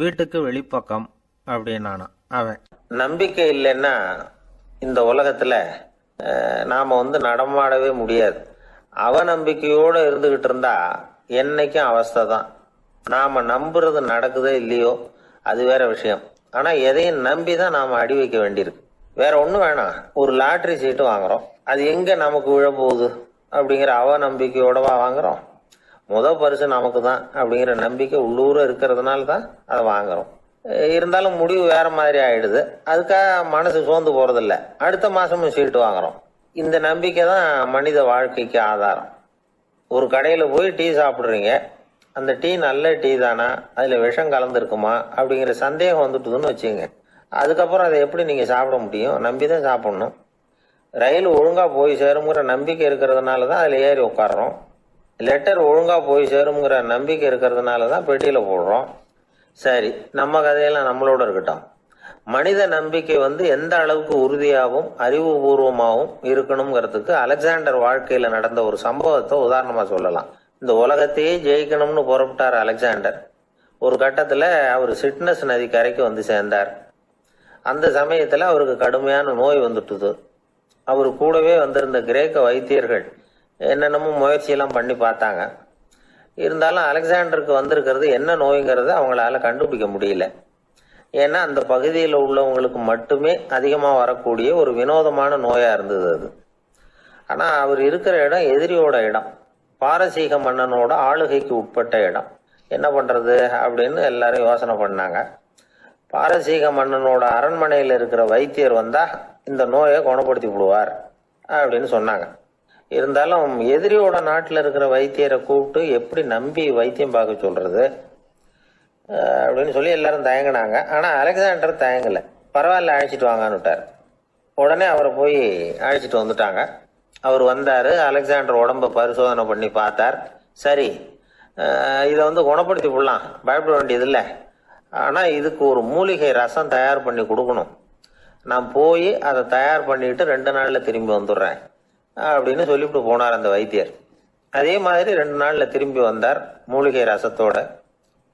வீட்டுக்கு வெளிப்பக்கம் அப்படின்னானான் அவன். நம்பிக்கை இல்லைன்னா இந்த உலகத்தில் நாம் நடமாடவே முடியாது. அவநம்பிக்கையோடு இருந்துக்கிட்டு இருந்தா என்னைக்கும் அவஸ்தை தான். நாம் நம்புறது நடக்குதோ இல்லையோ அது வேற விஷயம். ஆனால் எதையும் நம்பி தான் நாம் அடி வைக்க வேண்டியிருக்கு. வேற ஒன்றும் வேணாம், ஒரு லாட்ரி சீட்டு வாங்குறோம், அது எங்கே நமக்கு விழப்போகுது அப்படிங்கிற அவநம்பிக்கையோடவா வாங்குறோம். பரிசு நமக்கு தான் அப்படிங்கிற நம்பிக்கை உள்ளூர இருக்கிறதுனால தான் அதை வாங்குறோம். இருந்தாலும் முடிவு வேற மாதிரி ஆயிடுது. அதுக்காக மனசு சோர்ந்து போறதில்ல, அடுத்த மாசமும் சீட்டு வாங்குறோம். இந்த நம்பிக்கை தான் மனித வாழ்க்கைக்கு ஆதாரம். ஒரு கடையில் போய் டீ சாப்பிட்றீங்க, அந்த டீ நல்ல டீ தானா, அதில் விஷம் கலந்துருக்குமா அப்படிங்கிற சந்தேகம் வந்துட்டுதுன்னு வச்சுங்க. அதுக்கப்புறம் அதை எப்படி நீங்கள் சாப்பிட முடியும்? நம்பி தான் சாப்பிட்ணும். ரயில் ஒழுங்காக போய் சேருங்கிற நம்பிக்கை இருக்கிறதுனால தான் அதில் ஏறி உட்காடுறோம். லெட்டர் ஒழுங்காக போய் சேருங்கிற நம்பிக்கை இருக்கிறதுனால தான் பெட்டியில் போடுறோம். சரி, நம்ம கதையெல்லாம் நம்மளோட இருக்கட்டும். மனித நம்பிக்கை எந்த அளவுக்கு உறுதியாகவும் அறிவுபூர்வமாகவும் இருக்கணுங்கிறதுக்கு அலெக்சாண்டர் வாழ்க்கையில நடந்த ஒரு சம்பவத்தை உதாரணமா சொல்லலாம். இந்த உலகத்தையே ஜெயிக்கணும்னு புறப்பட்டார் அலெக்சாண்டர். ஒரு கட்டத்துல அவர் சிட்னஸ் நதி கரைக்கு வந்து சேர்ந்தார். அந்த சமயத்துல அவருக்கு கடுமையான நோய் வந்துட்டுது. அவர் கூடவே வந்திருந்த கிரேக்க வைத்தியர்கள் என்னென்னமோ முயற்சியெல்லாம் பண்ணி பார்த்தாங்க. இருந்தாலும் அலெக்சாண்டருக்கு வந்திருக்கிறது என்ன நோய்ங்கிறத அவங்களால கண்டுபிடிக்க முடியல. ஏன்னா அந்த பகுதியில் உள்ளவங்களுக்கு மட்டுமே அதிகமாக வரக்கூடிய ஒரு வினோதமான நோயா இருந்தது அது. ஆனா அவர் இருக்கிற இடம் எதிரியோட இடம், பாரசீக மன்னனோட ஆளுகைக்கு உட்பட்ட இடம். என்ன பண்றது அப்படின்னு எல்லாரும் யோசனை பண்ணாங்க. பாரசீக மன்னனோட அரண்மனையில் இருக்கிற வைத்தியர் வந்தா இந்த நோயை குணப்படுத்தி விடுவார் அப்படின்னு சொன்னாங்க. இருந்தாலும் எதிரியோட நாட்டில் இருக்கிற வைத்தியரை கூப்பிட்டு எப்படி நம்பி வைத்தியம் பார்க்க சொல்றது அப்படின்னு சொல்லி எல்லாரும் தயங்கினாங்க. ஆனா அலெக்சாண்டர் தயங்கல. பரவாயில்ல, அழைச்சிட்டு வாங்கன்னு விட்டார். உடனே அவரை போய் அழைச்சிட்டு வந்துட்டாங்க. அவர் வந்தாரு. அலெக்சாண்டர் உடம்ப பரிசோதனை பண்ணி பார்த்தார். சரி, இதை குணப்படுத்தி விடலாம், பயப்பட வேண்டியது இல்லை. ஆனா இதுக்கு ஒரு மூலிகை ரசம் தயார் பண்ணி கொடுக்கணும். நான் போய் அதை தயார் பண்ணிட்டு 2 நாள்ல திரும்பி வந்துடுறேன் அப்படின்னு சொல்லிவிட்டு போனார் அந்த வைத்தியர். அதே மாதிரி 2 நாள்ல திரும்பி வந்தார் மூலிகை ரசத்தோட.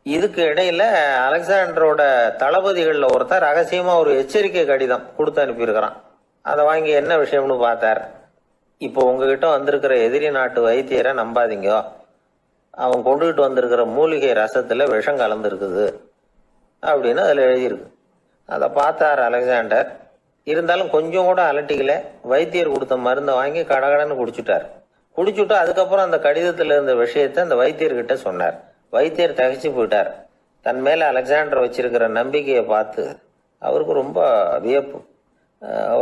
இதுக்கு இடையில அலெக்சாண்டரோட தளபதிகள்ல ஒருத்தர் ரகசியமா ஒரு எச்சரிக்கை கடிதம் கொடுத்து அனுப்பியிருக்கிறான். அதை வாங்கி என்ன விஷயம்னு பார்த்தார். இப்போ உங்ககிட்ட வந்திருக்கிற எதிரி நாட்டு வைத்தியரை நம்பாதீங்க, அவன் கொண்டுகிட்டு வந்திருக்கிற மூலிகை ரசத்துல விஷம் கலந்துருக்குது அப்படின்னு அதுல எழுதியிருக்கு. அதை பார்த்தார் அலெக்சாண்டர். இருந்தாலும் கொஞ்சம் கூட அலட்டிக்கல. வைத்தியர் கொடுத்த மருந்தை வாங்கி கடகடன்னு குடிச்சுட்டார். குடிச்சுட்டு அதுக்கப்புறம் அந்த கடிதத்துல இருந்த விஷயத்த அந்த வைத்தியர்கிட்ட சொன்னார். வைத்தியர் தகைச்சு போயிட்டார். தன் மேல அலெக்சாண்டர் வச்சிருக்கிற நம்பிக்கையை பார்த்து அவருக்கு ரொம்ப வியப்பு.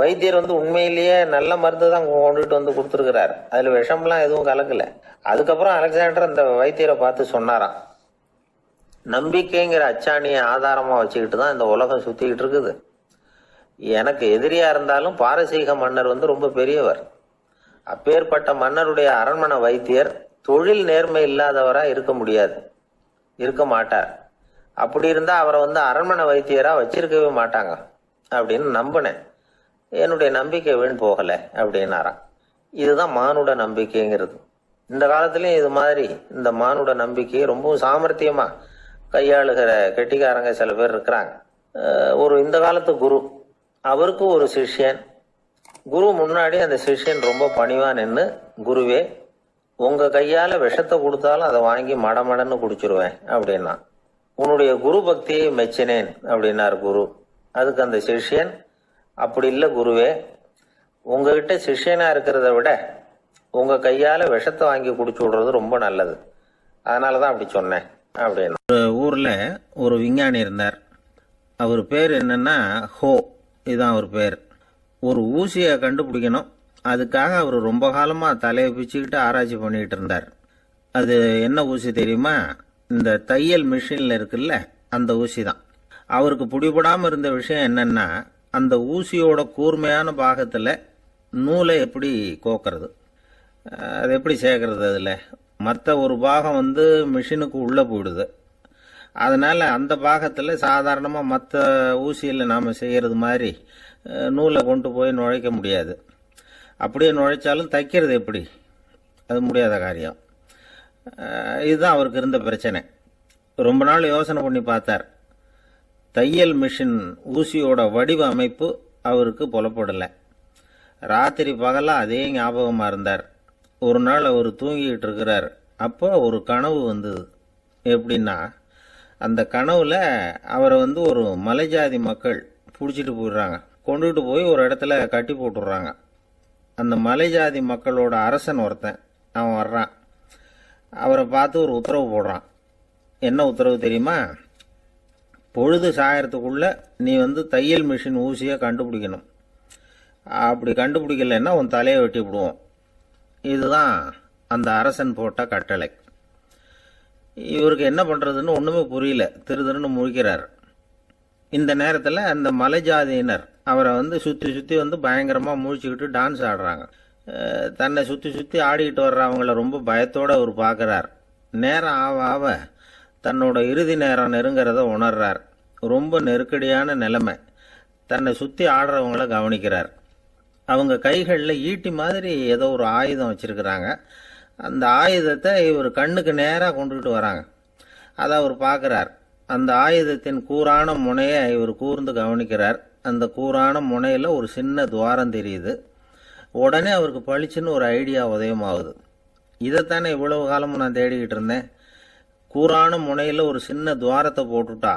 வைத்தியர் உண்மையிலேயே நல்ல மருந்து தான் கொண்டுட்டு கொடுத்துருக்கிறார், அதுல விஷம்லாம் எதுவும் கலக்கல. அதுக்கப்புறம் அலெக்சாண்டர் அந்த வைத்தியரை பார்த்து சொன்னாராம், நம்பிக்கைங்கிற அச்சாணியை ஆதாரமா வச்சுக்கிட்டு தான் இந்த உலகம் சுத்திக்கிட்டு இருக்குது. எனக்கு எதிரியா இருந்தாலும் பாரசீக மன்னர் ரொம்ப பெரியவர். அப்பேற்பட்ட மன்னருடைய அரண்மனை வைத்தியர் தொழில் நேர்மை இல்லாதவரா இருக்க முடியாது, இருக்க மாட்டார். அப்படி இருந்தா அவரை அரண்மனை வைத்தியரா வச்சிருக்கவே மாட்டாங்க அப்படின்னு நம்பினேன். என்னுடைய நம்பிக்கை வீண் போகல அப்படின்னாராம். இதுதான் மானுட நம்பிக்கைங்கிறது. இந்த காலத்திலயும் இது மாதிரி இந்த மானுட நம்பிக்கையை ரொம்பவும் சாமர்த்தியமா கையாளுகிற கெட்டிக்காரங்க சில பேர் இருக்கிறாங்க. ஒரு இந்த காலத்து குரு, அவருக்கு ஒரு சிஷ்யன். குரு முன்னாடி அந்த சிஷ்யன் ரொம்ப பணிவா நின்று, குருவே உங்க கையால விஷத்தை கொடுத்தாலும் அதை வாங்கி மடமடன்னு குடிச்சிருவேன் அப்படின்னா. உன்னுடைய குரு பக்தியை மெச்சினேன் அப்படின்னார் குரு. அதுக்கு அந்த சிஷ்யன், அப்படி இல்லை குருவே, உங்ககிட்ட சிஷ்யனா இருக்கிறத விட உங்க கையால விஷத்தை வாங்கி குடிச்சு விடுறது ரொம்ப நல்லது, அதனாலதான் அப்படி சொன்னேன் அப்படின்னு. ஒரு ஊர்ல ஒரு விஞ்ஞானி இருந்தார். அவர் பேர் என்னன்னா ஹோ, இதுதான் அவர் பேர். ஒரு ஊசியை கண்டுபிடிக்கணும், அதுக்காக அவர் ரொம்ப காலமா தலையை பிச்சுக்கிட்டு ஆராய்ச்சி பண்ணிட்டு இருந்தார். அது என்ன ஊசி தெரியுமா? இந்த தையல் மிஷின்ல இருக்குல்ல, அந்த ஊசி தான். அவருக்கு பிடிபடாம இருந்த விஷயம் என்னன்னா, அந்த ஊசியோட கூர்மையான பாகத்துல நூலை எப்படி கோக்கிறது, அது எப்படி சேர்க்கறது. அதுல மற்ற ஒரு பாகம் மிஷினுக்கு உள்ள போயிடுது. அதனால அந்த பாகத்துல சாதாரணமா மற்ற ஊசியில நாம செய்யறது மாதிரி நூலை கொண்டு போய் நுழைக்க முடியாது. அப்படியே நுழைச்சாலும் தைக்கிறது எப்படி, அது முடியாத காரியம். இதுதான் அவருக்கு இருந்த பிரச்சனை. ரொம்ப நாள் யோசனை பண்ணி பார்த்தார். தையல் மிஷின் ஊசியோட வடிவ அமைப்பு அவருக்கு புலப்படலை. ராத்திரி பகலா அதே ஞாபகமா இருந்தார். ஒரு நாள் அவர் தூங்கிட்டு இருக்கிறார். அப்போ ஒரு கனவு வந்தது. எப்படின்னா, அந்த கனவுல அவரை ஒரு மலைஜாதி மக்கள் பிடிச்சிட்டு போயிடுறாங்க. கொண்டுகிட்டு போய் ஒரு இடத்துல கட்டி போட்டுடுறாங்க. அந்த மலைஜாதி மக்களோட அரசன் ஒருத்தன் அவன் வர்றான். அவரை பார்த்து ஒரு உத்தரவு போடுறான். என்ன உத்தரவு தெரியுமா? பொழுது சாயறதுக்குள்ள நீ தையல் மிஷின் ஊசியை கண்டுபிடிக்கணும். அப்படி கண்டுபிடிக்கலைன்னா உன் தலையை வெட்டி விடுவோம். இதுதான் அந்த அரசன் போட்ட கட்டளை. இவருக்கு என்ன பண்றதுன்னு ஒண்ணுமே புரியல. திருன்னு முழிக்கிறார். இந்த நேரத்தில் அந்த மலைஜாதியினர் அவரை சுற்றி சுற்றி பயங்கரமா முழிச்சுக்கிட்டு டான்ஸ் ஆடுறாங்க. தன்னை சுற்றி சுற்றி ஆடிக்கிட்டு வர்றவங்கள ரொம்ப பயத்தோட அவர் பார்க்கிறார். நேரம் ஆவ ஆவ தன்னோட இறுதி நேரம் நெருங்கிறத உணர்றார். ரொம்ப நெருக்கடியான நிலைமை. தன்னை சுற்றி ஆடுறவங்கள கவனிக்கிறார். அவங்க கைகளில் ஈட்டி மாதிரி ஏதோ ஒரு ஆயுதம் வச்சிருக்கிறாங்க. அந்த ஆயுதத்தை இவர் கண்ணுக்கு நேராக கொண்டுகிட்டு வராங்க. அதை அவர் பார்க்குறார். அந்த ஆயுதத்தின் கூரான முனையை இவர் கூர்ந்து கவனிக்கிறார். அந்த கூரான முனையில் ஒரு சின்ன துவாரம் தெரியுது. உடனே அவருக்கு பளிச்சுன்னு ஒரு ஐடியா உதயமாகுது. இதைத்தானே இவ்வளவு காலமும் நான் தேடிக்கிட்டு இருந்தேன். கூரான முனையில் ஒரு சின்ன துவாரத்தை போட்டுட்டா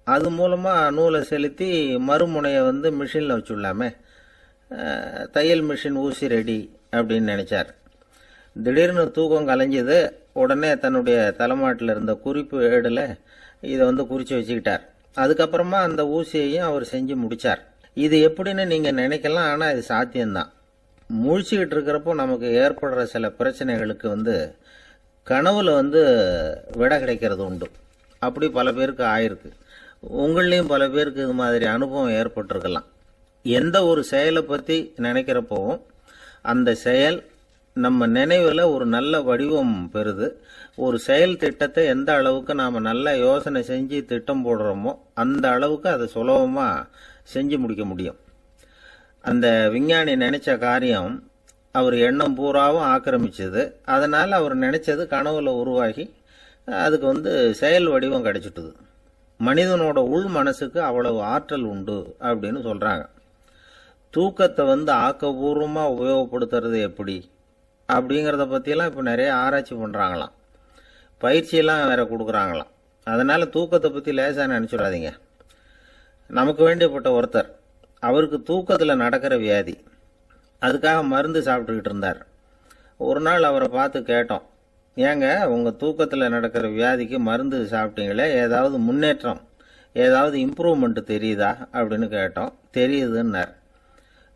அது மூலமாக நூலை செலுத்தி மறுமுனையை மிஷினில் வச்சுடலாமே. தையல் மிஷின் ஊசி ரெடி அப்படின்னு நினச்சார். திடீர்னு தூக்கம் கலைஞ்சது. உடனே தன்னுடைய தலைமாட்டில் இருந்த குறிப்பு ஏடில் இதை குறித்து வச்சுக்கிட்டார். அதுக்கப்புறமா அந்த ஊசியையும் அவர் செஞ்சு முடித்தார். இது எப்படின்னு நீங்கள் நினைக்கலாம், ஆனால் இது சாத்தியம்தான். முழிச்சுக்கிட்டு இருக்கிறப்போ நமக்கு ஏற்படுற சில பிரச்சனைகளுக்கு கனவுல விட கிடைக்கிறது உண்டு. அப்படி பல பேருக்கு ஆயிருக்கு. உங்களையும் பல பேருக்கு இது மாதிரி அனுபவம் ஏற்பட்டிருக்கலாம். எந்த ஒரு செயலை பற்றி நினைக்கிறப்போவும் அந்த செயல் நம்ம நினைவில் ஒரு நல்ல வடிவம் பெறுது. ஒரு செயல் திட்டத்தை எந்த அளவுக்கு நாம் நல்லா யோசனை செஞ்சு திட்டம் போடுறோமோ அந்த அளவுக்கு அதை சுலபமாக செஞ்சு முடிக்க முடியும். அந்த விஞ்ஞானி நினைச்ச காரியம் அவர் எண்ணம் பூராவும் ஆக்கிரமிச்சது. அதனால் அவர் நினைச்சது கனவுல உருவாகி அதுக்கு செயல் வடிவம் கிடைச்சிட்டுது. மனிதனோட உள் மனசுக்கு அவ்வளவு ஆற்றல் உண்டு அப்படின்னு சொல்கிறாங்க. தூக்கத்தை ஆக்கபூர்வமாக உபயோகப்படுத்துறது எப்படி அப்படிங்கிறத பற்றியெல்லாம் இப்போ நிறைய ஆராய்ச்சி பண்ணுறாங்களாம். பயிற்சியெல்லாம் வேற கொடுக்குறாங்களாம். அதனால் தூக்கத்தை பற்றி லேசாக நினச்சிடாதீங்க. நமக்கு வேண்டியப்பட்ட ஒருத்தர், அவருக்கு தூக்கத்தில் நடக்கிற வியாதி, அதுக்காக மருந்து சாப்பிட்டுக்கிட்டு இருந்தார். ஒரு நாள் அவரை பார்த்து கேட்டோம், ஏங்க உங்கள் தூக்கத்தில் நடக்கிற வியாதிக்கு மருந்து சாப்பிட்டீங்களே, ஏதாவது முன்னேற்றம், ஏதாவது இம்ப்ரூவ்மெண்ட் தெரியுதா அப்படின்னு கேட்டோம். தெரியுதுன்னார்.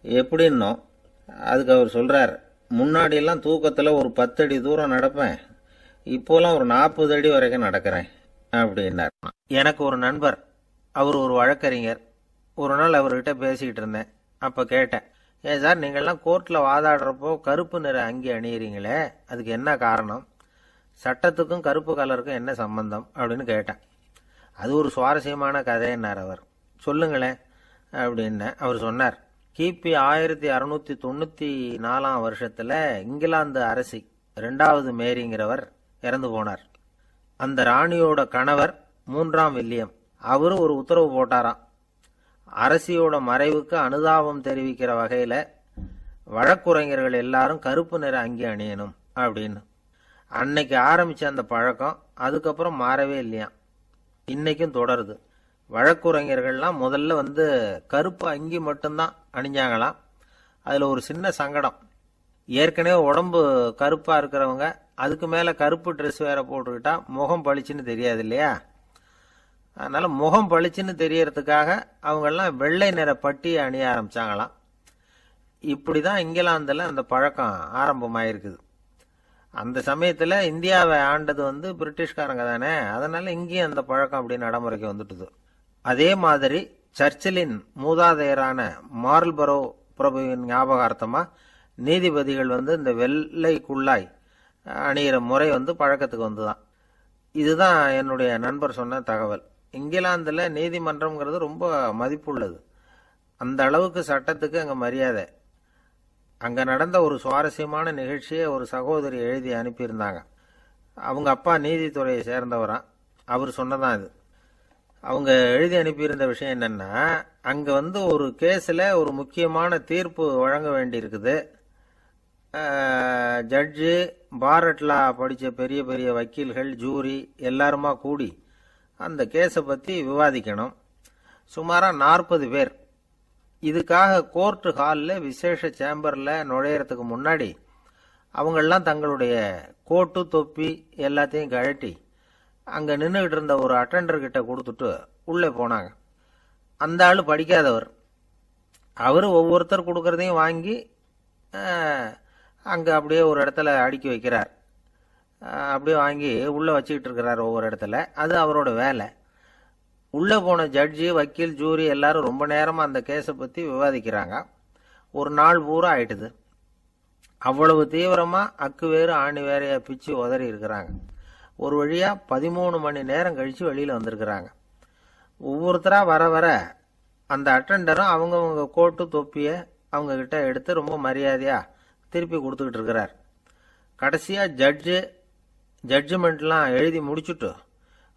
எப்படின்னோம்? அதுக்கு அவர் சொல்கிறார், முன்னாடியெல்லாம் தூக்கத்தில் ஒரு 10 அடி தூரம் நடப்பேன், இப்போலாம் ஒரு 40 அடி வரைக்கும் நடக்கிறேன் அப்படின்னார். எனக்கு ஒரு நண்பர், அவர் ஒரு வழக்கறிஞர். ஒரு நாள் அவர்கிட்ட பேசிக்கிட்டு இருந்தேன். அப்போ கேட்டேன், ஏன் சார் நீங்கள்லாம் கோர்ட்டில் வாதாடுறப்போ கருப்பு நிற அங்கி அணியிறீங்களே, அதுக்கு என்ன காரணம்? சட்டத்துக்கும் கருப்பு கலருக்கும் என்ன சம்பந்தம் அப்படின்னு கேட்டேன். அது ஒரு சுவாரஸ்யமான கதைன்னார் அவர். சொல்லுங்களேன் அப்படின்னு அவர் சொன்னார். கிபி 1694 வருஷத்தில் இங்கிலாந்து அரசி 2வது மேரிங்கிறவர் இறந்து போனார். அந்த ராணியோட கணவர் 3ஆம் வில்லியம், அவரு ஒரு உத்தரவு போட்டாராம். அரசியோட மறைவுக்கு அனுதாபம் தெரிவிக்கிற வகையில் வழக்குரைஞர்கள் எல்லாரும் கருப்பு நிற அங்கி அணியணும் அப்படின்னு. அன்னைக்கு ஆரம்பித்த அந்த பழக்கம் அதுக்கப்புறம் மாறவே இல்லையாம். இன்னைக்கும் தொடருது. வழக்குரைஞர்கள்லாம் முதல்ல கருப்பு அங்கி மட்டும்தான் அணிஞ்சாங்களாம். அதில் ஒரு சின்ன சங்கடம், ஏற்கனவே உடம்பு கருப்பாக இருக்கிறவங்க அதுக்கு மேலே கருப்பு ட்ரெஸ் வேற போட்டுக்கிட்டா முகம் பளிச்சுன்னு தெரியாது இல்லையா? அதனால் முகம் பளிச்சுன்னு தெரியறதுக்காக அவங்கெல்லாம் வெள்ளை நிற பட்டி அணிய ஆரம்பித்தாங்களாம். இப்படி தான் இங்கிலாந்தில் அந்த பழக்கம் ஆரம்பமாயிருக்குது. அந்த சமயத்தில் இந்தியாவை ஆண்டது பிரிட்டிஷ்காரங்க தானே, அதனால் இங்கேயும் அந்த பழக்கம் அப்படி நடைமுறைக்கு வந்துட்டுது. அதே மாதிரி சர்ச்சிலின் மூதாதையரான மார்ல்பரோ பிரபுவின் ஞாபகார்த்தமாக நீதிபதிகள் இந்த வெள்ளை குள்ளாய் அணிகிற முறை பழக்கத்துக்கு வந்துதான். இதுதான் என்னுடைய நண்பர் சொன்ன தகவல். இங்கிலாந்தில் நீதிமன்றம்ங்கிறது ரொம்ப மதிப்புள்ளது. அந்த அளவுக்கு சட்டத்துக்கு அங்கே மரியாதை. அங்கே நடந்த ஒரு சுவாரஸ்யமான நிகழ்ச்சியை ஒரு சகோதரி எழுதி அனுப்பியிருந்தாங்க. அவங்க அப்பா நீதித்துறையை சேர்ந்தவரான். அவர் சொன்னதான் இது. அவங்க எழுதி அனுப்பியிருந்த விஷயம் என்னென்னா, அங்கே ஒரு கேஸில் ஒரு முக்கியமான தீர்ப்பு வழங்க வேண்டியிருக்குது. ஜட்ஜு, பாரட்லா படித்த பெரிய பெரிய வக்கீல்கள், ஜூரி எல்லாருமா கூடி அந்த கேஸை பற்றி விவாதிக்கணும். சுமாராக 40 பேர். இதுக்காக கோர்ட்டு ஹாலில் விசேஷ சேம்பரில் நுழையிறதுக்கு முன்னாடி அவங்கெல்லாம் தங்களுடைய கோட்டு தொப்பி எல்லாத்தையும் கழட்டி அங்கே நின்றுக்கிட்டு இருந்த ஒரு அட்டெண்டர்கிட்ட கொடுத்துட்டு உள்ளே போனாங்க. அந்த ஆள் படிக்காதவர். அவர் ஒவ்வொருத்தர் கொடுக்கறதையும் வாங்கி அங்கே அப்படியே ஒரு இடத்துல அடுக்கி வைக்கிறார். அப்படியே வாங்கி உள்ளே வச்சுக்கிட்டு இருக்கிறார் ஒவ்வொரு இடத்துல. அது அவரோட வேலை. உள்ளே போன ஜட்ஜி, வக்கீல், ஜூரி எல்லாரும் ரொம்ப நேரமாக அந்த கேஸை பற்றி விவாதிக்கிறாங்க. ஒரு நாள் பூரா ஆயிட்டுது. அவ்வளவு தீவிரமாக அக்கு வேறு ஆணி வேறையா பிச்சு உதறி இருக்கிறாங்க. ஒரு வழியா 13 மணி நேரம் கழிச்சு வெளியில வந்திருக்கிறாங்க. ஒவ்வொருத்தரா வர வர அந்த அட்டெண்டரும் அவங்கவுங்க கோட்டு தொப்பிய அவங்க கிட்ட எடுத்து ரொம்ப மரியாதையா திருப்பி கொடுத்துக்கிட்டு இருக்கிறார். கடைசியா ஜட்ஜ்மெண்ட்லாம் எழுதி முடிச்சுட்டு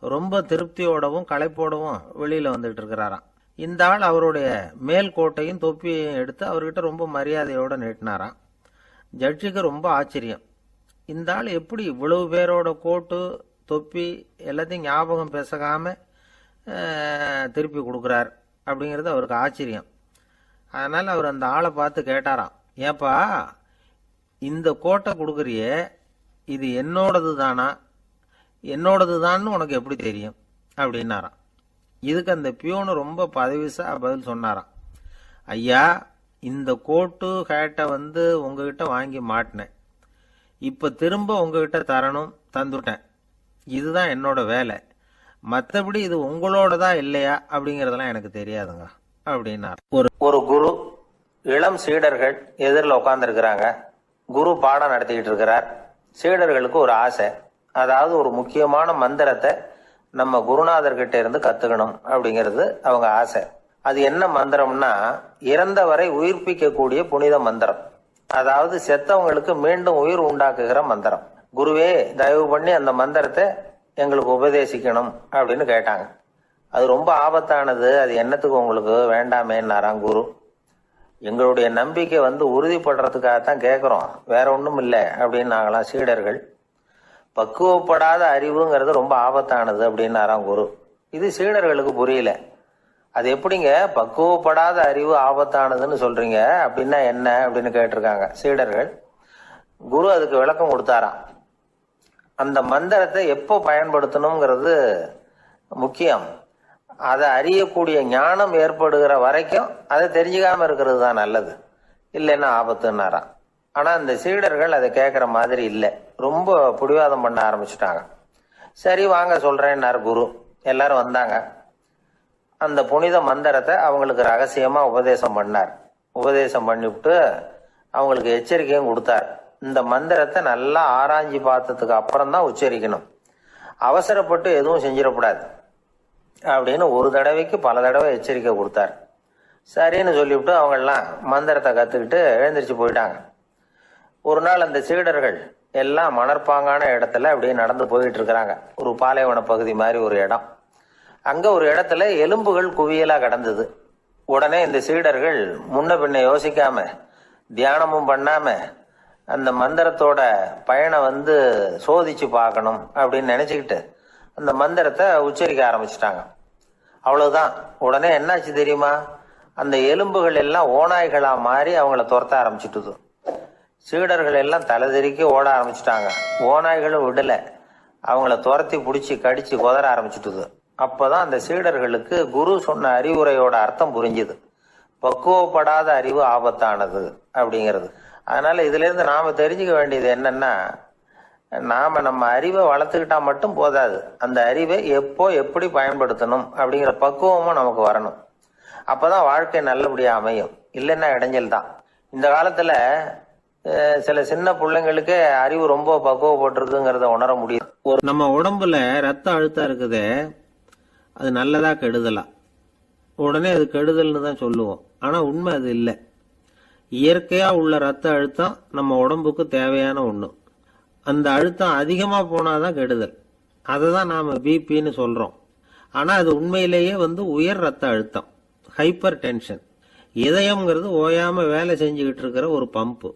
ரொம்ப திருப்தியோடவும் களைப்போடவும் வெளியில வந்துகிட்டு இருக்கிறாராம். இந்த ஆள் அவருடைய மேல் கோட்டையும் தொப்பியையும் எடுத்து அவர்கிட்ட ரொம்ப மரியாதையோட நீட்டினாராம். ஜட்ஜுக்கு ரொம்ப ஆச்சரியம். இந்த ஆள் எப்படி இவ்வளவு பேரோட கோட்டு தொப்பி எல்லாத்தையும் ஞாபகம் பேசாம திருப்பி கொடுக்குறார் அப்படிங்கிறது அவருக்கு ஆச்சரியம். அதனால அவர் அந்த ஆளை பார்த்து கேட்டாராம், ஏப்பா இந்த கோட்டை கொடுக்குறியே இது என்னோடது தானா, என்னோடது தான் உனக்கு எப்படி தெரியும் அப்படின்னாராம். இதுக்கு அந்த பியூனு ரொம்ப பதவிசா பதில் சொன்னாராம், ஐயா இந்த கோட்டு ஹேட்டை உங்ககிட்ட வாங்கி மாட்டினேன், இப்ப திரும்ப உங்ககிட்ட தரணும், தந்துட்டேன், இதுதான் என்னோட வேலை, மற்றபடி இது உங்களோடதா இல்லையா அப்படிங்கறதெல்லாம் எனக்கு தெரியாதுங்க அப்படின்னார். ஒரு குரு இளம் சீடர்கள் எதிரில் உட்கார்ந்து இருக்கிறாங்க. குரு பாடம் நடத்திக்கிட்டு இருக்கிறார். சீடர்களுக்கு ஒரு ஆசை, அதாவது ஒரு முக்கியமான மந்திரத்தை நம்ம குருநாதர்கிட்ட இருந்து கத்துக்கணும் அப்படிங்கிறது அவங்க ஆசை. அது என்ன மந்திரம்னா, இறந்தவரை உயிர்ப்பிக்க கூடிய புனித மந்திரம், அதாவது செத்தவங்களுக்கு மீண்டும் உயிர் உண்டாக்குகிற மந்திரம். குருவே தயவு பண்ணி அந்த மந்திரத்தை எங்களுக்கு உபதேசிக்கணும் அப்படின்னு கேட்டாங்க. அது ரொம்ப ஆபத்தானது, அது என்னத்துக்கு உங்களுக்கு வேண்டாமேன்னாராம் குரு. எங்களுடைய நம்பிக்கை உறுதிப்படுறதுக்காகத்தான் கேட்கிறோம், வேற ஒன்றும் இல்லை அப்படின்னாங்களாம் சீடர்கள். பக்குவப்படாத அறிவுங்கிறது ரொம்ப ஆபத்தானது அப்படின்னாராம் குரு. இது சீடர்களுக்கு புரியல. அது எப்படிங்க பக்குவப்படாத அறிவு ஆபத்தானதுன்னு சொல்றீங்க, அப்படின்னா என்ன அப்படின்னு கேட்டிருக்காங்க சீடர்கள். குரு அதுக்கு விளக்கம் கொடுத்தாராம். அந்த மந்திரத்தை எப்போ பயன்படுத்தணுங்கிறது முக்கியம், அதை அறியக்கூடிய ஞானம் ஏற்படுகிற வரைக்கும் அதை தெரிஞ்சுக்காம இருக்கிறது தான் நல்லது, இல்லைன்னா ஆபத்துன்னாராம். ஆனா இந்த சீடர்கள் அதை கேட்கற மாதிரி இல்லை, ரொம்ப பிடிவாதம் பண்ண ஆரம்பிச்சுட்டாங்க. சரி வாங்க சொல்றேன்னாரு குரு. எல்லாரும் வந்தாங்க. அந்த புனித மந்திரத்தை அவங்களுக்கு ரகசியமா உபதேசம் பண்ணார். உபதேசம் பண்ணிவிட்டு அவங்களுக்கு எச்சரிக்கையும் கொடுத்தார். இந்த மந்திரத்தை நல்லா ஆராய்ச்சி பார்த்ததுக்கு அப்புறம் தான் உச்சரிக்கணும், அவசரப்பட்டு எதுவும் செஞ்சிடக்கூடாது அப்படின்னு ஒரு தடவைக்கு பல தடவை எச்சரிக்கை கொடுத்தார். சரின்னு சொல்லிவிட்டு அவங்க எல்லாம் மந்திரத்தை கத்துக்கிட்டு எழுந்திரிச்சு போயிட்டாங்க. ஒரு நாள் அந்த சீடர்கள் எல்லாம் மணற்பாங்கான இடத்துல அப்படியே நடந்து போயிட்டு இருக்கிறாங்க. ஒரு பாலைவன பகுதி மாதிரி ஒரு இடம். அங்க ஒரு இடத்துல எலும்புகள் குவியலா கிடந்தது. உடனே இந்த சீடர்கள் முன்ன பின்ன யோசிக்காம தியானமும் பண்ணாம அந்த மந்திரத்தோட பயனை சோதிச்சு பார்க்கணும் அப்படின்னு நினைச்சுக்கிட்டு அந்த மந்திரத்தை உச்சரிக்க ஆரம்பிச்சிட்டாங்க. அவ்வளவுதான். உடனே என்னாச்சு தெரியுமா, அந்த எலும்புகள் எல்லாம் ஓநாய்களா மாறி அவங்கள துரத்த ஆரம்பிச்சுட்டுது. சீடர்கள் எல்லாம் தலைதெறிக்க ஓட ஆரம்பிச்சுட்டாங்க. ஓநாய்களும் விடல, அவங்கள துரத்தி பிடிச்சி கடிச்சு கொதற ஆரம்பிச்சுட்டுது. அப்பதான் அந்த சீடர்களுக்கு குரு சொன்ன அறிவுரையோட அர்த்தம் புரிஞ்சுது. பக்குவப்படாத அறிவு ஆபத்தானது அப்படிங்கிறது. அதனால இதுல இருந்து நாம தெரிஞ்சுக்க வேண்டியது என்னன்னா, நாம நம்ம அறிவை வளர்த்துக்கிட்டா மட்டும் போதாது, அந்த அறிவை எப்போ எப்படி பயன்படுத்தணும் அப்படிங்கிற பக்குவமும் நமக்கு வரணும். அப்பதான் வாழ்க்கை நல்லபடியா அமையும், இல்லைன்னா இடைஞ்சல் தான். இந்த காலத்துல சில சின்ன பிள்ளைங்களுக்கே அறிவு ரொம்ப பக்குவப்பட்டிருக்குங்கிறத உணர முடியும். நம்ம உடம்புல ரத்த அழுத்தம் இருக்குதே, அது நல்லதா கெடுதலா? உடனே அது கெடுதல்னு தான் சொல்லுவோம். ஆனா உண்மை அது இல்லை. இயற்கையா உள்ள ரத்த அழுத்தம் நம்ம உடம்புக்கு தேவையான ஒண்ணு. அந்த அழுத்தம் அதிகமா போனாதான் கெடுதல். அதை தான் நாம பிபின்னு சொல்றோம். ஆனா அது உண்மையிலேயே உயர் ரத்த அழுத்தம், ஹைப்பர் டென்ஷன். இதயம்ங்கிறது ஓயாம வேலை செஞ்சுக்கிட்டு இருக்கிற ஒரு பம்பு.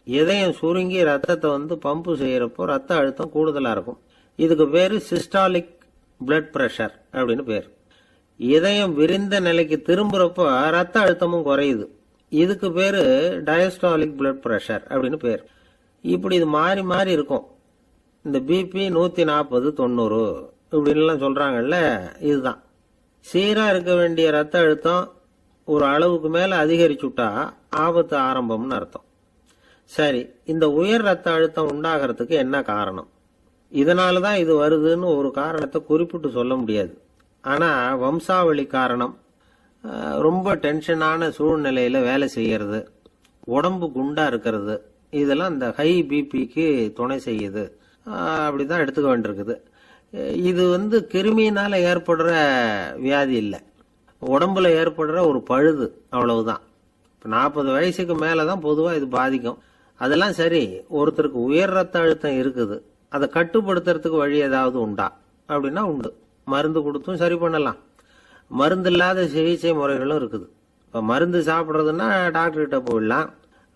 இதயம் சுருங்கி ரத்தத்தை பம்பு செய்யறப்போ ரத்த அழுத்தம் கூடுதலா இருக்கும். இதுக்கு பேரு சிஸ்டாலிக் பிளட் பிரஷர் அப்படின்னு பேர். இதயம் விரிந்த நிலைக்கு திரும்புறப்போ ரத்த அழுத்தமும் குறையுது. இதுக்கு பேரு டயஸ்டாலிக் பிளட் பிரஷர் அப்படின்னு பேர். இப்படி இது மாறி மாறி இருக்கும். இந்த பிபி 140 90 இப்படின்லாம் சொல்றாங்கல்ல, இதுதான். சீரா இருக்க வேண்டிய ரத்த அழுத்தம் ஒரு அளவுக்கு மேல அதிகரிச்சுட்டா ஆபத்து ஆரம்பம்னு அர்த்தம். சரி, இந்த உயர் ரத்த அழுத்தம் உண்டாகிறதுக்கு என்ன காரணம்? இதனாலதான் இது வருதுன்னு ஒரு காரணத்தை குறிப்பிட்டு சொல்ல முடியாது. ஆனா வம்சாவளி காரணம், ரொம்ப டென்ஷனான சூழ்நிலையில வேலை செய்யறது, உடம்பு குண்டா இருக்கிறது, இதெல்லாம் இந்த ஹை பிபிக்கு துணை செய்யுது அப்படி தான் எடுத்துக்க வேண்டியிருக்குது. இது கிருமியினால் ஏற்படுற வியாதி இல்லை, உடம்புல ஏற்படுற ஒரு பழுது, அவ்வளவுதான். இப்போ 40 வயசுக்கு மேலே தான் பொதுவாக இது பாதிக்கும். அதெல்லாம் சரி, ஒருத்தருக்கு உயர் ரத்த அழுத்தம் இருக்குது, அதை கட்டுப்படுத்துறதுக்கு வழி ஏதாவது உண்டா அப்படின்னா உண்டு. மருந்து கொடுத்தும் சரி பண்ணலாம். மருந்து இல்லாத சிகிச்சை முறைகளும் இருக்குது. இப்போ மருந்து சாப்பிட்றதுன்னா டாக்டர்கிட்ட போயிடலாம்.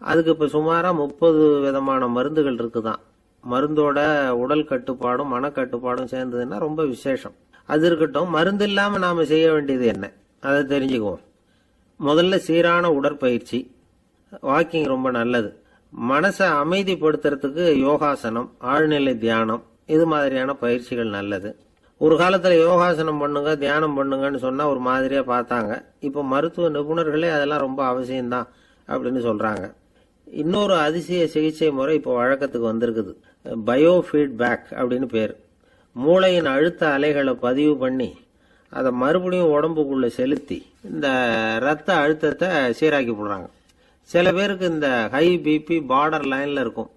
அதுக்கு இப்போ சுமாராக 30 விதமான மருந்துகள் இருக்குதான். மருந்தோட உடல் கட்டுப்பாடும் மனக்கட்டுப்பாடும் சேர்ந்ததுன்னா ரொம்ப விசேஷம். அது இருக்கட்டும், மருந்து இல்லாமல் நாம் செய்ய வேண்டியது என்ன, அதை தெரிஞ்சுக்குவோம். முதல்ல சீரான உடற்பயிற்சி, வாக்கிங் ரொம்ப நல்லது. மனசை அமைதிப்படுத்துறதுக்கு யோகாசனம், ஆழ்நிலை தியானம், இது மாதிரியான பயிற்சிகள் நல்லது. ஒரு காலத்துல யோகாசனம் பண்ணுங்க, தியானம் பண்ணுங்கன்னு சொன்னா ஒரு மாதிரியா பார்த்தாங்க. இப்போ மருத்துவ நிபுணர்களே அதெல்லாம் ரொம்ப அவசியம்தான் அப்படின்னு சொல்றாங்க. இன்னொரு அதிசய சிகிச்சை முறை இப்போ வழக்கத்துக்கு வந்திருக்குது. பயோ ஃபீட்பேக் அப்படின்னு பேர். மூளையின் அழுத்த அலைகளை பதிவு பண்ணி அதை மறுபடியும் உடம்புக்குள்ள செலுத்தி இந்த ரத்த அழுத்தத்தை சீராக்கி போடுறாங்க. சில பேருக்கு இந்த ஹை பிபி பார்டர் லைன்ல இருக்கும்.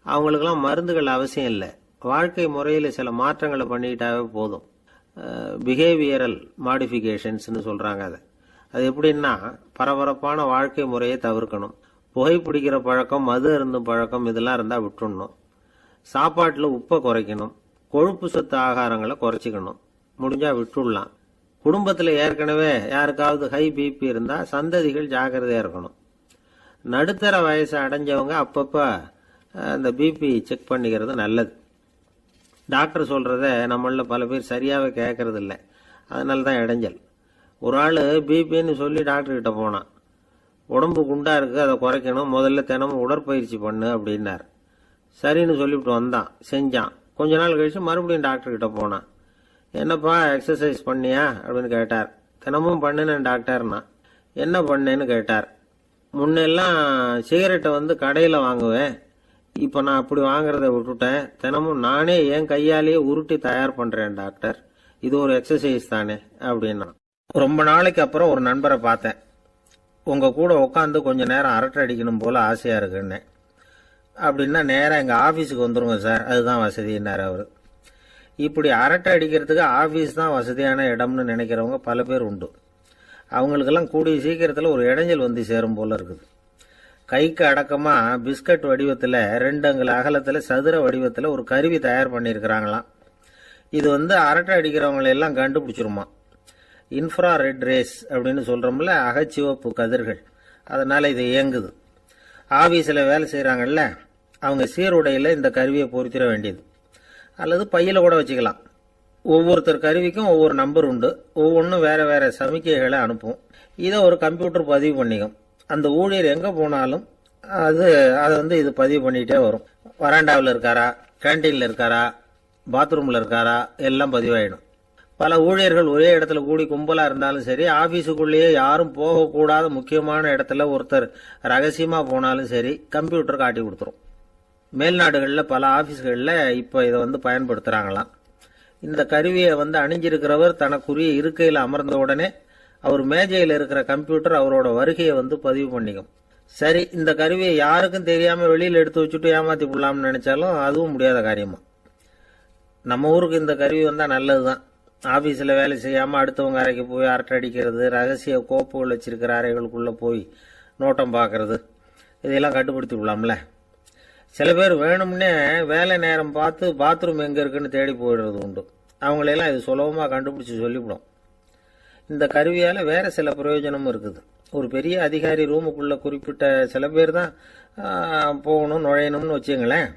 அவங்களுக்கெல்லாம் மருந்துகள் அவசியம் இல்லை, வாழ்க்கை முறையில் சில மாற்றங்களை பண்ணிக்கிட்டாவே போதும். பிஹேவியரல் மாடிஃபிகேஷன்ஸ்னு சொல்றாங்க. அது எப்படின்னா, பரபரப்பான வாழ்க்கை முறையை தவிர்க்கணும். புகைப்பிடிக்கிற பழக்கம், மது அருந்தும் பழக்கம், இதெல்லாம் இருந்தால் விட்டுடணும். சாப்பாட்டில் உப்பை குறைக்கணும். கொழுப்பு சத்து ஆகாரங்களை குறைச்சிக்கணும். முடிஞ்சா விட்டுடலாம். குடும்பத்தில் ஏற்கனவே யாருக்காவது ஹை பிபி இருந்தால் சந்ததிகள் ஜாக்கிரதையாக இருக்கணும். நடுத்தர வயசை அடைஞ்சவங்க அப்பப்போ அந்த பிபி செக் பண்ணிக்கிறது நல்லது. டாக்டர் சொல்கிறத நம்மள பல பேர் சரியாகவே கேட்கறது இல்லை, அதனால தான் இடைஞ்சல். ஒரு ஆள் பிபின்னு சொல்லி டாக்டர்கிட்ட போனான். உடம்பு குண்டா இருக்குது, அதை குறைக்கணும், முதல்ல தினமும் உடற்பயிற்சி பண்ணு அப்படின்னார். சரின்னு சொல்லிவிட்டு வந்தான், செஞ்சான். கொஞ்ச நாள் கழிச்சு மறுபடியும் டாக்டர்கிட்ட போனான். என்னப்பா எக்ஸசைஸ் பண்ணியா அப்படின்னு கேட்டார். தினமும் பண்ணினேன் டாக்டர்னா. என்ன பண்ணேன்னு கேட்டார். முன்னெல்லாம் சிகரெட்டை கடையில் வாங்குவேன், இப்போ நான் அப்படி வாங்குறத விட்டுட்டேன். தினமும் நானே என் கையாலேயே உருட்டி தயார் பண்ணுறேன் டாக்டர், இது ஒரு எக்ஸசைஸ் தானே அப்படின்னா. ரொம்ப நாளைக்கு அப்புறம் ஒரு நண்பரை பார்த்தேன். உங்கள் கூட உட்காந்து கொஞ்சம் நேரம் அரட்டை அடிக்கணும் போல் ஆசையாக இருக்குன்னு. அப்படின்னா நேராக எங்கள் ஆஃபீஸுக்கு வந்துருங்க சார், அதுதான் வசதினார் அவர். இப்படி அரட்டை அடிக்கிறதுக்கு ஆஃபீஸ் தான் வசதியான இடம்னு நினைக்கிறவங்க பல பேர் உண்டு. அவங்களுக்கெல்லாம் கூடிய சீக்கிரத்தில் ஒரு இடைஞ்சல் வந்து சேரும் போல இருக்குது. கைக்கு அடக்கமாக பிஸ்கட் வடிவத்தில் 2 அங்குல அகலத்தில் சதுர வடிவத்தில் ஒரு கருவி தயார் பண்ணியிருக்கிறாங்களாம். இது அரட்டை அடிக்கிறவங்களெல்லாம் கண்டுபிடிச்சிருமா. இன்ஃப்ரா ரெட் ரேஸ் அப்படின்னு சொல்கிறோம்ல, அகச்சிவப்பு கதிர்கள், அதனால் இது இயங்குது. ஆஃபீஸில் வேலை செய்கிறாங்கல்ல, அவங்க சீருடையில் இந்த கருவியை பொருத்திட வேண்டியது, அல்லது பையில் கூட வச்சுக்கலாம். ஒவ்வொருத்தர் கருவிக்கும் ஒவ்வொரு நம்பர் உண்டு, ஒவ்வொன்றும் வேறு வேறு சமிக்கைகளை அனுப்பும். இதை ஒரு கம்ப்யூட்டர் பதிவு பண்ணிக்கும். அந்த ஊழியர் எங்கே போனாலும் அதை இது பதிவு பண்ணிகிட்டே வரும். வராண்டாவில் இருக்காரா, கேன்டீனில் இருக்காரா, பாத்ரூமில் இருக்காரா, எல்லாம் பதிவாயிடும். பல ஊழியர்கள் ஒரே இடத்துல கூடி கும்பலாக இருந்தாலும் சரி, ஆஃபீஸுக்குள்ளேயே யாரும் போகக்கூடாத முக்கியமான இடத்துல ஒருத்தர் ரகசியமாக போனாலும் சரி, கம்ப்யூட்டர் காட்டி கொடுத்துரும். மேல்நாடுகளில் பல ஆஃபீஸ்களில் இப்போ இதை பயன்படுத்துகிறாங்களாம். இந்த கருவியை அணிஞ்சிருக்கிறவர் தனக்குரிய இருக்கையில் அமர்ந்த உடனே அவர் மேஜையில் இருக்கிற கம்ப்யூட்டர் அவரோட வருகையை பதிவு பண்ணிக்கும். சரி, இந்த கருவியை யாருக்கும் தெரியாமல் வெளியில் எடுத்து வச்சுட்டு ஏமாற்றி விடலாம்னு நினைச்சாலும் அதுவும் முடியாத காரியமா. நம்ம ஊருக்கு இந்த கருவி நல்லது தான். ஆஃபீஸில் வேலை செய்யாமல் அடுத்தவங்க அறைக்கு போய் அரட்டை அடிக்கிறது, ரகசிய கோப்புகள் வச்சிருக்கிற அறைகளுக்குள்ளே போய் நோட்டம் பார்க்கறது, இதையெல்லாம் கட்டுப்படுத்தி விடலாம்ல. சில பேர் வேணும்னே வேலை நேரம் பார்த்து பாத்ரூம் எங்கே இருக்குன்னு தேடி போயிடுறது உண்டு. அவங்களெல்லாம் இது சுலபமாக கண்டுபிடிச்சி சொல்லிவிடும். இந்த கருவியால் வேறு சில பிரயோஜனமும் இருக்குது. ஒரு பெரிய அதிகாரி ரூமுக்குள்ளே குறிப்பிட்ட சில பேர் தான் போகணும், நுழையணும்னு வச்சுங்களேன்.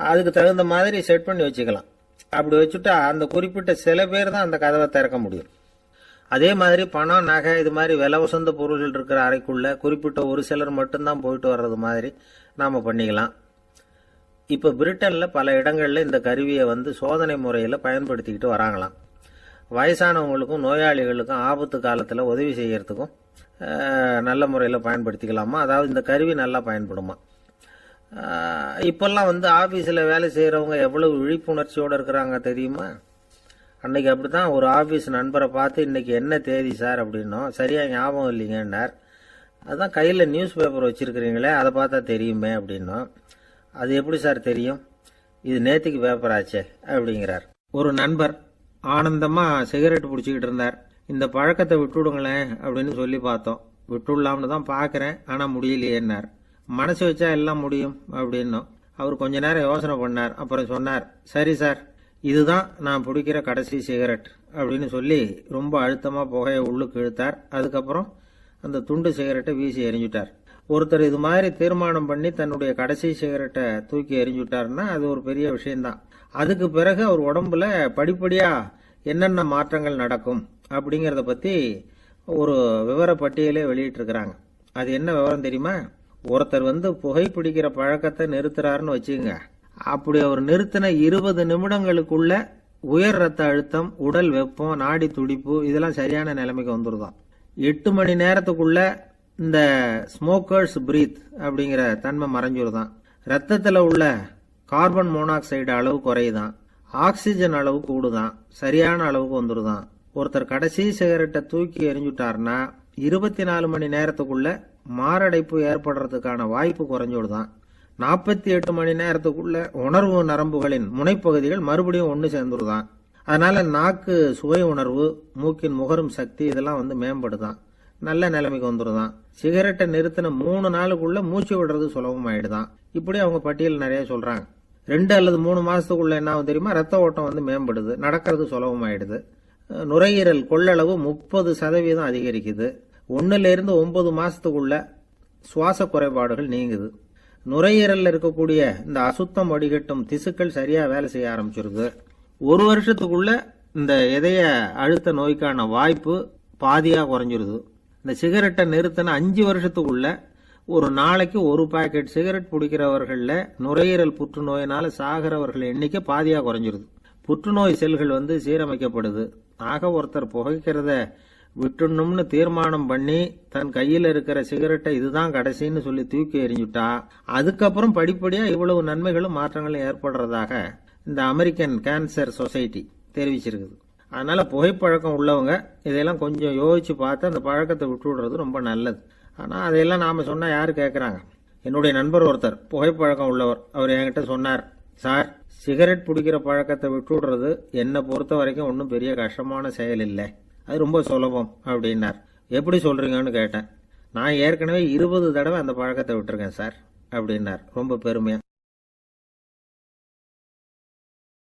அதுக்கு தகுந்த மாதிரி செட் பண்ணி வச்சுக்கலாம். அப்படி வச்சுட்டா அந்த குறிப்பிட்ட சில பேர் தான் அந்த கதவை திறக்க முடியும். அதே மாதிரி பணம், நகை, இது மாதிரி விலை உசந்த பொருள்கள் இருக்கிற அறைக்குள்ள குறிப்பிட்ட ஒரு சிலர் மட்டும்தான் போயிட்டு வர்றது மாதிரி நாம் பண்ணிக்கலாம். இப்போ பிரிட்டனில் பல இடங்களில் இந்த கருவியை சோதனை முறையில் பயன்படுத்திக்கிட்டு வராங்களாம். வயசானவங்களுக்கும் நோயாளிகளுக்கும் ஆபத்து காலத்தில் உதவி செய்யறதுக்கும் நல்ல முறையில் பயன்படுத்திக்கலாமா. அதாவது இந்த கருவி நல்லா பயன்படுமா. இப்பெல்லாம் ஆஃபீஸில் வேலை செய்கிறவங்க எவ்வளவு விழிப்புணர்ச்சியோடு இருக்கிறாங்க தெரியுமா. அன்னைக்கு அப்படி தான் ஒரு ஆஃபீஸ் நண்பரை பார்த்து, இன்னைக்கு என்ன தேதி சார் அப்படின்னோம். சரியாக ஞாபகம் இல்லைங்கன்னார். அதுதான் கையில் நியூஸ் பேப்பர் வச்சுருக்கிறீங்களே, அதை பார்த்தா தெரியுமே அப்படின்னோம். அது எப்படி சார் தெரியும். இது நேத்திக்கு பேப்பர் ஆச்சே அப்படிங்கிறார். ஒரு நண்பர் ஆனந்தமா சிகரெட் பிடிச்சிக்கிட்டு இருந்தார். இந்த பழக்கத்தை விட்டுவிடுங்களேன் அப்படின்னு சொல்லி பார்த்தோம். விட்டுடலாம்னு தான் பார்க்குறேன், ஆனால் முடியலையேன்னார். மனசு வச்சா எல்லாம் முடியும் அப்படின்னும். அவர் கொஞ்ச நேரம் யோசனை பண்ணார். அப்புறம் சொன்னார், சரி சார், இதுதான் நான் பிடிக்கிற கடைசி சிகரெட் அப்படின்னு சொல்லி ரொம்ப அழுத்தமாக புகையை உள்ளுக்கு இழுத்தார். அதுக்கப்புறம் அந்த துண்டு சிகரெட்டை வீசி எறிஞ்சுட்டார். ஒருத்தர் இது மாதிரி தீர்மானம் பண்ணி தன்னுடைய கடைசி சிகரெட்டை தூக்கி எறிஞ்சுட்டாருன்னா அது ஒரு பெரிய விஷயம்தான். அதுக்கு பிறகு அவர் உடம்புல படிப்படியா என்னென்ன மாற்றங்கள் நடக்கும் அப்படிங்கிறத பத்தி ஒரு விவர பட்டியலே வெளியிட்டிருக்கிறாங்க. அது என்ன விவரம் தெரியுமா? ஒருத்தர் புகைப்பிடிக்கிற பழக்கத்தை நிறுத்துறாருன்னு வச்சுங்க. அப்படி அவர் நிறுத்தின 20 நிமிடங்களுக்குள்ள உயர் ரத்த அழுத்தம், உடல் வெப்பம், நாடி துடிப்பு இதெல்லாம் சரியான நிலைமைக்கு வந்துருதான். 8 மணி நேரத்துக்குள்ள இந்த ஸ்மோக்கர்ஸ் பிரீத் அப்படிங்கிற தன்மை மறைஞ்சிருதான். ரத்தத்தில் உள்ள கார்பன் மோனாக்சைடு அளவு குறையுதான், ஆக்சிஜன் அளவு கூடுதான், சரியான அளவுக்கு வந்துருதான். ஒருத்தர் கடைசி சிகரெட்டை தூக்கி எறிஞ்சுட்டாருன்னா 24 மணி நேரத்துக்குள்ள மாரடைப்பு ஏற்படுறதுக்கான வாய்ப்பு குறைஞ்சுடுதான். 48 மணி நேரத்துக்குள்ள உணர்வு நரம்புகளின் முனைப்பகுதிகள் மறுபடியும் ஒன்று சேர்ந்துருதான். அதனால நாக்கு சுவை உணர்வு, மூக்கின் முகரும் சக்தி இதெல்லாம் மேம்படுதான், நல்ல நிலைமைக்கு வந்துருதான். சிகரெட்டை நிறுத்தின 3 நாளுக்குள்ள மூச்சு விடுறது சுலபமாயிடுதான். இப்படி அவங்க பட்டியல் நிறைய சொல்றாங்க. 2 அல்லது 3 மாசத்துக்குள்ள என்ன ஆகும் தெரியுமா? ரத்த ஓட்டம் மேம்படுது, நடக்கிறது சுலபமாயிடுது. நுரையீரல் கொள்ளளவு 30% அதிகரிக்குது. 1 to 9 மாசத்துக்குள்ள சுவாச குறைபாடுகள் நீங்குது. நுரையீரல்ல இருக்கக்கூடிய இந்த அசுத்தம் வடிகட்டும் திசுக்கள் சரியா வேலை செய்ய ஆரம்பிச்சிருது. 1 வருஷத்துக்குள்ள இந்த இதய அழுத்த நோய்க்கான வாய்ப்பு பாதியா குறைஞ்சிருது. இந்த சிகரெட்டை நிறுத்தின 5 வருஷத்துக்குள்ள ஒரு நாளைக்கு 1 பாக்கெட் சிகரெட் பிடிக்கிறவர்கள நுரையீரல் புற்றுநோயினால சாகிறவர்கள் எண்ணிக்கை பாதியா குறைஞ்சிருது. புற்றுநோய் செல்கள் சீரமைக்கப்படுது. ஆக ஒருத்தர் புகைக்கிறத விட்டுணும்னு தீர்மானம் பண்ணி தன் கையில இருக்கிற சிகரெட்டை இதுதான் கடைசின்னு சொல்லி தூக்கி எறிஞ்சுட்டா அதுக்கப்புறம் படிப்படியா இவ்வளவு நன்மைகளும் மாற்றங்களும் ஏற்படுறதாக இந்த அமெரிக்கன் கேன்சர் சொசைட்டி தெரிவிச்சிருக்குது. அதனால புகைப்பழக்கம் உள்ளவங்க இதையெல்லாம் கொஞ்சம் யோசிச்சு பார்த்து அந்த பழக்கத்தை விட்டு விடுறது ரொம்ப நல்லது. ஆனா அதையெல்லாம் நாம சொன்னா யாரு கேட்கறாங்க? என்னுடைய நண்பர் ஒருத்தர் புகைப்பழக்கம் உள்ளவர். அவர் என்கிட்ட சொன்னார், சார், சிகரெட் பிடிக்கிற பழக்கத்தை விட்டு விடுறது என்னை பொறுத்த வரைக்கும் ஒன்றும் பெரிய கஷ்டமான செயல் இல்லை, அது ரொம்ப சுலபம் அப்படின்னார். எப்படி சொல்றீங்கன்னு கேட்டேன். நான் ஏற்கனவே 20 தடவை அந்த பழக்கத்தை விட்டுருக்கேன் சார் அப்படின்னார் ரொம்ப பெருமையா.